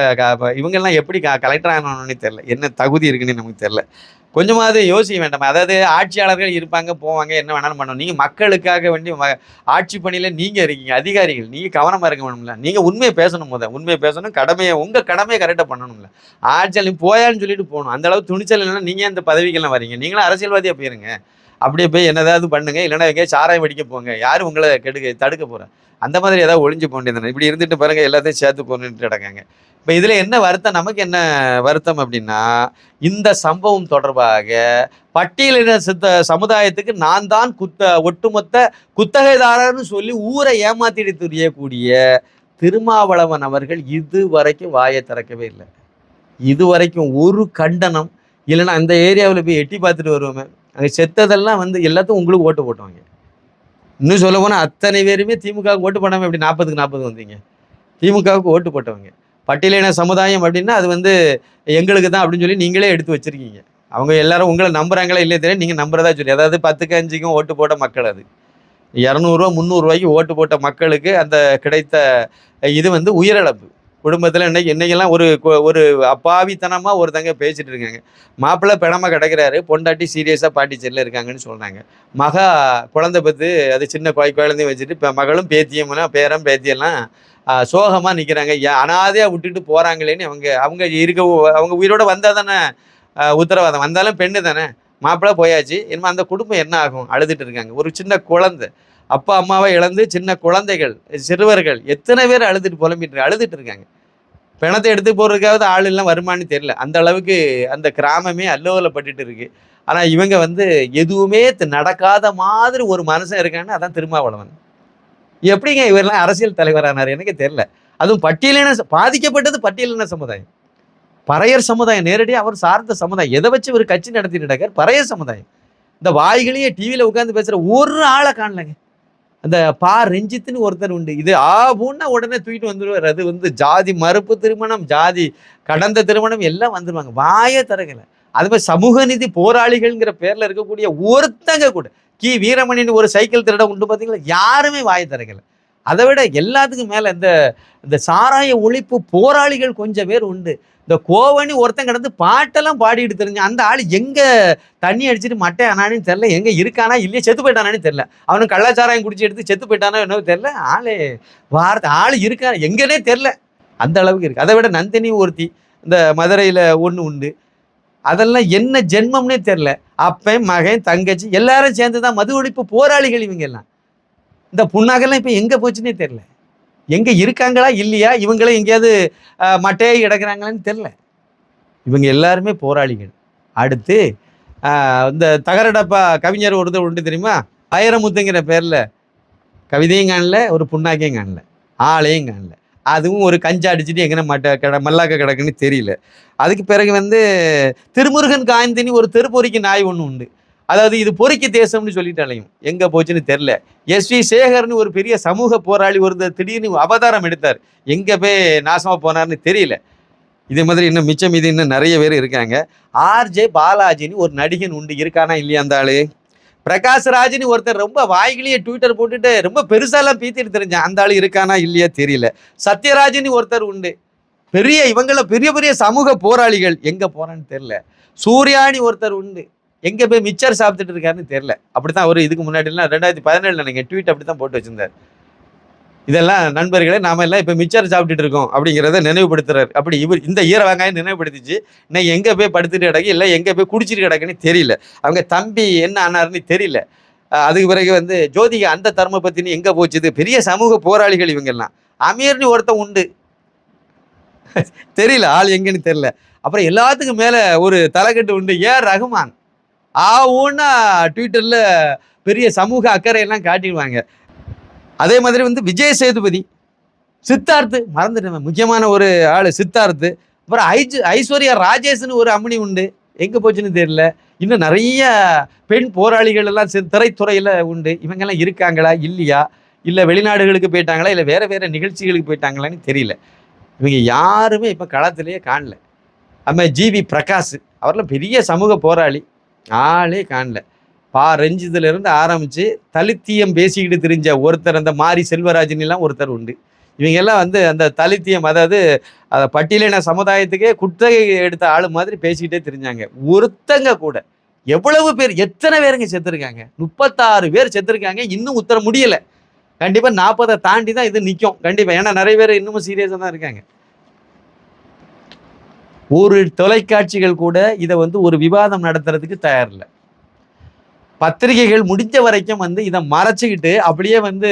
இவங்கெல்லாம் எப்படி கலெக்டர் ஆகணும்னு தெரில, என்ன தகுதி இருக்குன்னு நமக்கு தெரில. கொஞ்சமாவது யோசிக்க வேண்டாம். அதாவது ஆட்சியாளர்கள் இருப்பாங்க போவாங்க என்ன வேணாலும் பண்ணணும். நீங்கள் மக்களுக்காக வேண்டி ஆட்சி பணியில் நீங்கள் இருக்கீங்க, அதிகாரிகள், நீங்கள் கவனமாக இருக்க வேணும்ல. நீங்கள் உண்மையை பேசணும், உண்மையை பேசணும், உங்கள் கடமையை கரெக்டாக பண்ணணும்ல. ஆட்சியாளர் நீ போயான்னு சொல்லிட்டு போகணும். அந்த அளவுக்கு துணிச்சல் இல்லைன்னா நீங்கள் அந்த பதவிக்கெல்லாம் வரீங்க. நீங்களும் அரசியல்வாதியாக போயிருங்க, அப்படியே போய் என்னதாவது பண்ணுங்க, இல்லைன்னா எங்கேயா சாராயம் வெடிக்க போங்க, யாரும் உங்களை தடுக்க போகிறேன். அந்த மாதிரி ஏதாவது ஒழிஞ்சு போக வேண்டியது. இப்படி இருந்துட்டு பாருங்க எல்லாத்தையும் சேர்த்து போட்டுட்டு கிடக்காங்க. இப்போ இதில் என்ன வருத்தம், நமக்கு என்ன வருத்தம் அப்படின்னா, இந்த சம்பவம் தொடர்பாக பட்டியலின சமுதாயத்துக்கு நான் தான் ஒட்டுமொத்த குத்தகைதாரர்னு சொல்லி ஊரை ஏமாத்திட்டு தெரியக்கூடிய திருமாவளவன் அவர்கள் இதுவரைக்கும் வாயை திறக்கவே இல்லை. இதுவரைக்கும் ஒரு கண்டனம் இல்லைன்னா அந்த ஏரியாவில் போய் எட்டி பார்த்துட்டு வருவோமே, அங்கே செத்ததெல்லாம் வந்து எல்லாத்தையும் உங்களுக்கு ஓட்டு போட்டவங்க. இன்னும் சொல்ல போனால் அத்தனை பேருமே திமுகவுக்கு ஓட்டு போடாமல் எப்படி 40க்கு 40 வந்தீங்க? திமுகவுக்கு ஓட்டு போட்டவங்க. பட்டியலின சமுதாயம் அப்படின்னா அது வந்து எங்களுக்கு தான் அப்படின்னு சொல்லி நீங்களே எடுத்து வச்சிருக்கீங்க. அவங்க எல்லாரும் உங்களை நம்புறாங்களா இல்லையே தெரியும், நீங்கள் நம்புறதா சொல்லி. அதாவது 10க்கு 5க்கும் ஓட்டு போட்ட மக்கள், அது 200 300 ஓட்டு போட்ட மக்களுக்கு அந்த கிடைத்த இது வந்து உயிரிழப்பு. குடும்பத்தில் இன்னைக்கெல்லாம் ஒரு அப்பாவித்தனமாக ஒருத்தங்க பேசிட்டு இருக்காங்க. மாப்பிள்ளை பிணமாக கிடக்கிறாரு, பொண்டாட்டி சீரியஸாக பாட்டிச்சேரியில் இருக்காங்கன்னு சொல்கிறாங்க. மகா குழந்தை பத்து அது சின்ன குழந்தையும் வச்சுட்டு இப்போ மகளும் பேத்தியம்னா பேரம் பேத்தியெல்லாம் சோகமாக நிற்கிறாங்க. அனாதையாக விட்டுட்டு போகிறாங்களேன்னு அவங்க உயிரோடு வந்தால் தானே உத்தரவாதம். வந்தாலும் பெண்ணு தானே, மாப்பிள்ளை போயாச்சு, இனிமேல் அந்த குடும்பம் என்ன ஆகும்? அழுதுட்டு இருக்காங்க. ஒரு சின்ன குழந்தை அப்பா அம்மாவை இழந்து சின்ன குழந்தைகள் சிறுவர்கள் எத்தனை பேர் அழுதுட்டு இருக்காங்க. பிணத்தை எடுத்து போடுறதுக்காவது ஆள் எல்லாம் வருமானு தெரியல. அந்த அளவுக்கு அந்த கிராமமே அல்லோலப்பட்டு இருக்கு. ஆனால் இவங்க வந்து எதுவுமே நடக்காத மாதிரி ஒரு மனுஷன் இருக்கான்னு, அதான் திருமாவளவன். எப்படிங்க இவரெல்லாம் அரசியல் தலைவரானார் எனக்கு தெரியல. அதுவும் பாதிக்கப்பட்டது பட்டியலின சமுதாயம், பறையர் சமுதாயம், நேரடியாக அவர் சார்ந்த சமுதாயம். எதை வச்சு ஒரு கட்சி நடத்திட்டு இருக்கார்? பறையர் சமுதாயம். இந்த வாய்களையே டிவியில் உட்காந்து பேசுகிற ஒரு ஆளை காணலங்க. அந்த ரஞ்சித்னு ஒருத்தர் உண்டு, இது ஆபூன்னா உடனே தூக்கிட்டு வந்துடுவார். அது வந்து ஜாதி மறுப்பு திருமணம், ஜாதி கடந்த திருமணம் எல்லாம் வந்துடுவாங்க, வாயை திறக்கலை. அது மாதிரி சமூக நீதி போராளிகள்ங்கிற பேரில் இருக்கக்கூடிய ஒருத்தங்க கூட, வீரமணின்னு ஒரு சைக்கிள் திருட உண்டு பார்த்தீங்களா, யாருமே வாயை திறக்கலை. அதை விட எல்லாத்துக்கும் மேலே இந்த சாராய ஒழிப்பு போராளிகள் கொஞ்சம் பேர் உண்டு. இந்த கோவணி ஒருத்தன் கிடந்து பாட்டெல்லாம் பாடிட்டு தெரிஞ்ச அந்த ஆள் எங்கே தண்ணி அடிச்சுட்டு மட்டை ஆனானு தெரில, எங்கே இருக்கானா இல்லையா, செத்து போயிட்டானு தெரில, அவனுக்கு கள்ளச்சாராயம் குடிச்சு எடுத்து செத்து போயிட்டானோ என்னவோ தெரில, ஆள் இருக்கா எங்கன்னே தெரில, அந்த அளவுக்கு இருக்குது. அதை விட நந்தினி ஒருத்தி இந்த மதுரையில் ஒன்று உண்டு, அதெல்லாம் என்ன ஜென்மம்னே தெரில. அப்பன் மகன் தங்கச்சி எல்லாரும் சேர்ந்து தான் மது ஒழிப்பு போராளிகள் இவங்க எல்லாம். இந்த புண்ணாகெல்லாம் இப்போ எங்கே போச்சுன்னே தெரில, எங்கே இருக்காங்களா இல்லையா, இவங்களே எங்கேயாவது மட்டையை கிடக்கிறாங்களான்னு தெரில. இவங்க எல்லாருமே போராளிகள். அடுத்து இந்த தகரடப்பா கவிஞர் ஒருத்தர் உண்டு தெரியுமா, வைரமுத்துங்கிற பேரில் கவிதையும் காணல, ஒரு புண்ணாக்கையும் காணல, ஆளையும் காணல. அதுவும் ஒரு கஞ்சா அடிச்சுட்டு எங்கே மல்லாக்க கிடக்குன்னு தெரியல. அதுக்கு பிறகு வந்து திருமுருகன் காந்தினி ஒரு தெருப்பொறிக்கு நாய் ஒன்று உண்டு. அதாவது இது பொறுக்கி தேசம்னு சொல்லிட்டு அலையும், எங்கே போச்சுன்னு தெரில. எஸ்வி சேகர்னு ஒரு பெரிய சமூக போராளி ஒருத்தர் திடீர்னு அவதாரம் எடுத்தார், எங்கே போய் நாசமாக போனார்னு தெரியல. இதே மாதிரி இன்னும் மிச்சம் இது இன்னும் நிறைய பேர் இருக்காங்க. ஆர்ஜே பாலாஜின்னு ஒரு நடிகன் உண்டு, இருக்கானா இல்லையா அந்த ஆளு. பிரகாஷ்ராஜ்னு ஒருத்தர் ரொம்ப வாய்களையே ட்விட்டர் போட்டுட்டு ரொம்ப பெருசாலாம் பீத்திட்டு தெரிஞ்சான், அந்த ஆள் இருக்கானா இல்லையா தெரியல. சத்யராஜ்னு ஒருத்தர் உண்டு, இவங்கள பெரிய பெரிய சமூக போராளிகள், எங்கே போறான்னு தெரியல. சூர்யானி ஒருத்தர் உண்டு, எங்கே போய் மிச்சர் சாப்பிட்டுட்டு இருக்காருன்னு தெரில. அப்படித்தான் ஒரு இதுக்கு முன்னாடிலாம் 2017 நீங்கள் ட்வீட் அப்படி தான் போட்டு வச்சிருந்தார். இதெல்லாம் நண்பர்களே நாம எல்லாம் இப்போ மிச்சர் சாப்பிட்டுட்டு இருக்கோம் அப்படிங்கிறத நினைவுபடுத்துறாரு. அப்படி இந்த ஈர வெங்காயம் நினைவுபடுத்திச்சு. இன்னைக்கு எங்கே போய் படுத்துட்டு கிடக்கு, இல்லை எங்கே போய் குடிச்சிட்டு கிடக்குன்னு தெரியல. அவங்க தம்பி என்ன ஆனாருன்னு தெரியல. அதுக்கு பிறகு வந்து ஜோதிகா அந்த தர்ம பத்தினி எங்கே போச்சுது, பெரிய சமூக போராளிகள் இவங்கெல்லாம். அமீர்னு ஒருத்தன் உண்டு, தெரியல ஆள் எங்கன்னு தெரியல. அப்புறம் எல்லாத்துக்கும் மேல ஒரு தலைக்கட்டு உண்டு, ரகுமான். ஊன்னா ட்விட்டர்ல பெரிய சமூக அக்கறையெல்லாம் காட்டிடுவாங்க. அதே மாதிரி வந்து விஜய் சேதுபதி, சித்தார்த்து மறந்துட்டேன், முக்கியமான ஒரு ஆள் சித்தார்த்து. அப்புறம் ஐஸ்வர்யா ராஜேஷ்னு ஒரு அம்மனி உண்டு, எங்க போச்சுன்னு தெரியல. இன்னும் நிறைய பெண் போராளிகள் எல்லாம் திரைத்துறையில உண்டு. இவங்கெல்லாம் இருக்காங்களா இல்லையா, இல்லை வெளிநாடுகளுக்கு போயிட்டாங்களா, இல்லை வேற வேற நிகழ்ச்சிகளுக்கு போயிட்டாங்களான்னு தெரியல. இவங்க யாருமே இப்போ களத்திலேயே காணல. நம்ம ஜிவி பிரகாஷ் அவரெல்லாம் பெரிய சமூக போராளி, ஆளே காணல. ரஞ்சித்திலிருந்து ஆரம்பித்து தலித்தியம் பேசிக்கிட்டு தெரிஞ்ச ஒருத்தர், அந்த மாரி செல்வராஜன்லாம் ஒருத்தர் உண்டு. இவங்க எல்லாம் வந்து அந்த தலித்தியம், அதாவது பட்டியலின சமுதாயத்துக்கே குத்தகை எடுத்த ஆளு மாதிரி பேசிக்கிட்டே தெரிஞ்சாங்க. ஒருத்தங்க கூட, எவ்வளவு பேர், எத்தனை பேருங்க செத்துருக்காங்க? 36 பேர் செத்துருக்காங்க. இன்னும் உத்தர முடியல. கண்டிப்பாக 40 தாண்டி தான் இது நிற்கும் கண்டிப்பாக. ஏன்னா நிறைய பேர் இன்னமும் சீரியஸாக தான் இருக்காங்க. ஒரு தொலைக்காட்சிகள் கூட இதை வந்து ஒரு விவாதம் நடத்துறதுக்கு தயாரில்லை. பத்திரிகைகள் முடிஞ்ச வரைக்கும் வந்து இதை மறைச்சிக்கிட்டு அப்படியே வந்து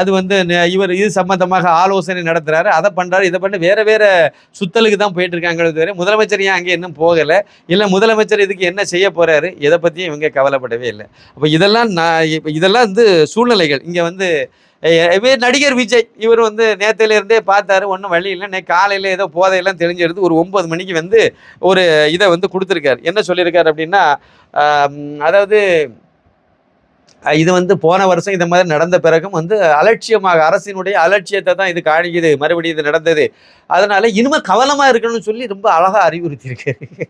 அது வந்து இவர் இது சம்பந்தமாக ஆலோசனை நடத்துறாரு, அதை பண்றாரு, இதை பண்ண வேற வேற சுத்தலுக்கு தான் போயிட்டு இருக்காங்களே தவிர முதலமைச்சர் ஏன் அங்கே இன்னும் போகலை, இல்லை முதலமைச்சர் இதுக்கு என்ன செய்ய போறாரு, இதை பற்றியும் இவங்க கவலைப்படவே இல்லை. அப்போ இதெல்லாம் வந்து சூழ்நிலைகள். இங்கே வந்து நடிகர் விஜய் இவர் வந்து நேத்திலிருந்தே பார்த்தாரு, ஒன்றும் வழி இல்லை. காலையில் ஏதோ போதையெல்லாம் தெரிஞ்செடுத்து ஒரு 9 மணிக்கு வந்து ஒரு இதை வந்து கொடுத்துருக்காரு. என்ன சொல்லியிருக்காரு அப்படின்னா, அதாவது இது வந்து போன வருஷம் இந்த மாதிரி நடந்த பிறகும் வந்து அலட்சியமாக, அரசினுடைய அலட்சியத்தை தான் இது காணிக்குது, மறுபடியும் இது நடந்தது, அதனால இனிமேல் கவனமாக இருக்கணும்னு சொல்லி ரொம்ப அழகாக அறிவுறுத்தியிருக்காரு.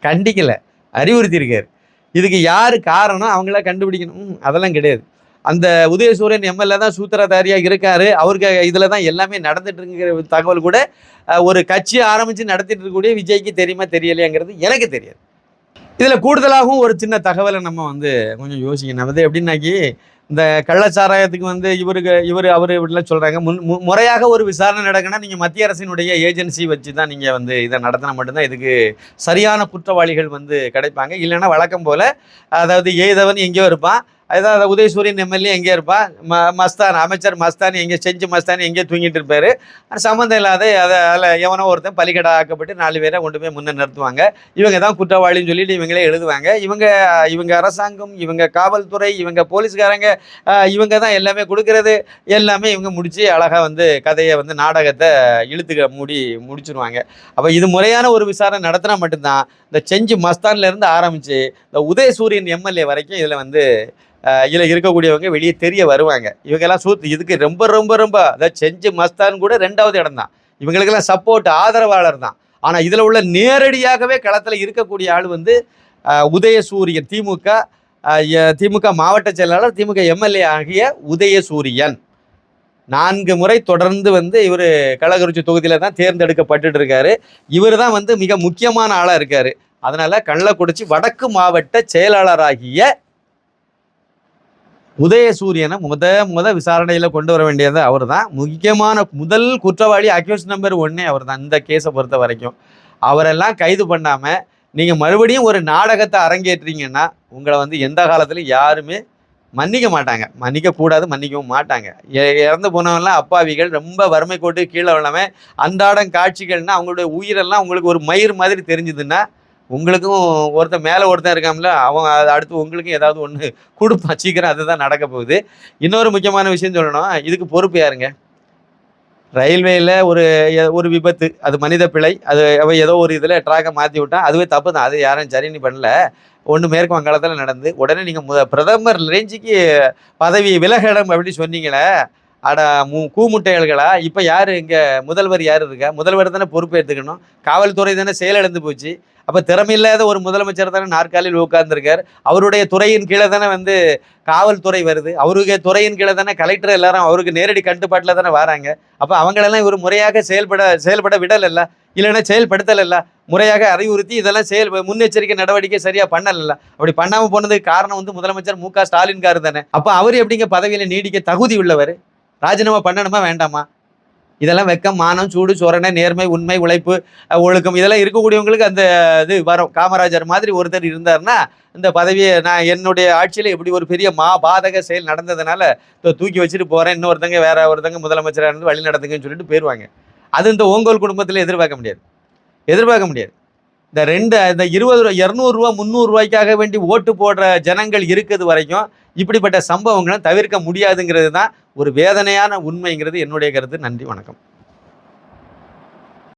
கண்டிக்கலை, அறிவுறுத்தியிருக்காரு. இதுக்கு யார் காரணம், அவங்கள கண்டுபிடிக்கணும், அதெல்லாம் கிடையாது. அந்த உதயசூரியன் எம்எல்ஏ தான் சூத்திரதாரியாக இருக்காரு, அவருக்கு இதில் தான் எல்லாமே நடந்துட்டு இருக்கிற தகவல் கூட ஒரு கட்சியை ஆரம்பித்து நடத்திட்டு இருக்கக்கூடிய விஜய்க்கு தெரியுமா தெரியலையாங்கிறது எனக்கு தெரியாது. இதில் கூடுதலாகவும் ஒரு சின்ன தகவலை நம்ம வந்து கொஞ்சம் யோசிக்கணும். அது எப்படின்னாக்கி, இந்த கள்ளச்சாராயத்துக்கு வந்து அவர் இப்படிலாம் சொல்கிறாங்க, முறையாக ஒரு விசாரணை நடக்குன்னா நீங்கள் மத்திய அரசினுடைய ஏஜென்சி வச்சு தான் நீங்கள் வந்து இதை நடத்தினா மட்டும்தான் இதுக்கு சரியான குற்றவாளிகள் வந்து கிடைப்பாங்க. இல்லைன்னா வழக்கம் போல், அதாவது ஏதவன் எங்கேயோ இருப்பான், அதாவது உதயசூரியன் எம்எல்ஏ எங்கே இருப்பான், மஸ்தான் அமைச்சர் மஸ்தான் எங்கே, செஞ்சு மஸ்தான் எங்கேயோ தூங்கிட்டு இருப்பார். சம்மந்தம் இல்லாத அதில் எவனோ ஒருத்தன் பலிகடா ஆக்கப்பட்டு 4 பேரை கொண்டு போய் முன்னே நிறுத்துவாங்க. இவங்க தான் குற்றவாளின்னு சொல்லிட்டு இவங்களே எழுதுவாங்க. இவங்க அரசாங்கம், இவங்க காவல்துறை, இவங்க போலீஸ்காரங்க, இவங்க தான் எல்லாமே கொடுக்கறது, எல்லாமே இவங்க முடித்து அழகாக வந்து கதையை வந்து நாடகத்தை முடிச்சிருவாங்க. அப்போ இது முறையான ஒரு விசாரணை நடத்தினா மட்டும்தான் இந்த செஞ்சு மஸ்தான்லேருந்து ஆரம்பித்து இந்த உதயசூரியன் எம்எல்ஏ வரைக்கும் இதில் வந்து இதில் இருக்கக்கூடியவங்க வெளியே தெரிய வருவாங்க. இவங்கெல்லாம் இதுக்கு ரொம்ப ரொம்ப ரொம்ப, அதாவது செஞ்சு மஸ்தான் கூட 2வது இடம் தான், இவங்களுக்கெல்லாம் சப்போர்ட் ஆதரவாளர் தான். ஆனால் இதில் உள்ள நேரடியாகவே களத்தில் இருக்கக்கூடிய ஆள் வந்து உதயசூரியன், திமுக மாவட்ட செயலாளர், திமுக எம்எல்ஏ ஆகிய உதயசூரியன் 4 முறை தொடர்ந்து வந்து இவர் கள்ளக்குறிச்சி தொகுதியில் தான் தேர்ந்தெடுக்கப்பட்டு இருக்காரு. இவர் தான் வந்து மிக முக்கியமான ஆளாக இருக்கார். அதனால கள்ளக்குறிச்சி வடக்கு மாவட்ட செயலாளராகிய உதயசூரியனை முத விசாரணையில் கொண்டு வர வேண்டியது அவர் தான். முக்கியமான முதல் குற்றவாளி, அக்யூஸ் நம்பர் 1 அவர் தான் இந்த கேஸை பொறுத்த வரைக்கும். அவரெல்லாம் கைது பண்ணாமல் நீங்கள் மறுபடியும் ஒரு நாடகத்தை அரங்கேற்றீங்கன்னா உங்களை வந்து எந்த காலத்துலையும் யாருமே மன்னிக்க மாட்டாங்க, மன்னிக்கக்கூடாது, மன்னிக்கவும் மாட்டாங்க. இறந்து போனவங்கலாம் அப்பாவிகள், ரொம்ப வறுமை கோட்டு கீழே உள்ளவன், அன்றாடம் காட்சிகள்னா அவங்களுடைய உயிரெல்லாம் உங்களுக்கு ஒரு மயிர் மாதிரி தெரிஞ்சுதுன்னா உங்களுக்கும் ஒருத்தன் மேலே ஒருத்தன் இருக்காமல, அவன் அடுத்து உங்களுக்கும் ஏதாவது ஒன்று கொடுப்பான் சீக்கிரம். அதுதான் நடக்க போகுது. இன்னொரு முக்கியமான விஷயம் சொல்லணும், இதுக்கு பொறுப்பு யாருங்க? ரயில்வேயில் ஒரு விபத்து, அது மனித பிழை, அது ஏதோ ஒரு இதில் ட்ராக்கை மாற்றி விட்டான், அதுவே தப்பு தான், அது யாரும் சரி பண்ணல. ஒன்று மேற்கு வங்காளத்தில் நடந்து உடனே நீங்கள் பிரதமர் ரேஞ்சுக்கு பதவி விலகடம் அப்படி சொன்னீங்களே, கூமுட்டைகள்களா? இப்போ யார் இங்கே முதல்வர், யார் இருக்கா? முதல்வர் தானே பொறுப்பு எடுத்துக்கணும். காவல்துறை தானே செயலிழந்து போச்சு. அப்போ திறமையில்லாத ஒரு முதலமைச்சர் தானே நாற்காலியில் உட்கார்ந்துருக்கார். அவருடைய துறையின் கீழே தானே வந்து காவல்துறை வருது, அவருக்கு துறையின் கீழே தானே கலெக்டர் எல்லாரும் அவருக்கு நேரடி கட்டுப்பாட்டில் தானே வராங்க. அப்போ அவங்களெல்லாம் இவர் முறையாக செயல்பட விடலைல்ல, இல்லைன்னா செயல்படுத்தலைல்ல, முறையாக அறிவுறுத்தி இதெல்லாம் முன்னெச்சரிக்கை நடவடிக்கை சரியாக பண்ணலைல்ல. அப்படி பண்ணாமல் போனதுக்கு காரணம் வந்து முதலமைச்சர் மு.க. ஸ்டாலின் காரு தானே. அப்போ அவர் எப்படிங்க பதவியில் நீடிக்க தகுதி உள்ளவர்? ராஜினாமா பண்ணணுமா வேண்டாமா? இதெல்லாம் வெக்கம், மானம், சூடு, சொரணை, நேர்மை, உண்மை, உழைப்பு, ஒழுக்கம் இதெல்லாம் இருக்கக்கூடியவங்களுக்கு அந்த இது வரும். காமராஜர் மாதிரி ஒருத்தர் இருந்தாருன்னா இந்த பதவியை நான் என்னுடைய ஆட்சியில் இப்படி ஒரு பெரிய பாதக செயல் நடந்ததுனால தூக்கி வச்சுட்டு போகிறேன், இன்னொருத்தங்க வேற ஒருத்தங்க முதலமைச்சராக இருந்து வழி நடத்துங்கன்னு சொல்லிட்டு போயிடுவாங்க. அது இந்த ஓங்கோல் குடும்பத்தில் எதிர்பார்க்க முடியாது. இந்த 20 ரூபா 200 ரூபா 300 ரூபாய்க்காக வேண்டி ஓட்டு போடுற ஜனங்கள் இருக்குது வரைக்கும் இப்படிப்பட்ட சம்பவங்களை தவிர்க்க முடியாதுங்கிறது தான் ஒரு வேதனையான உண்மைங்கிறது என்னுடைய கருத்து. நன்றி, வணக்கம்.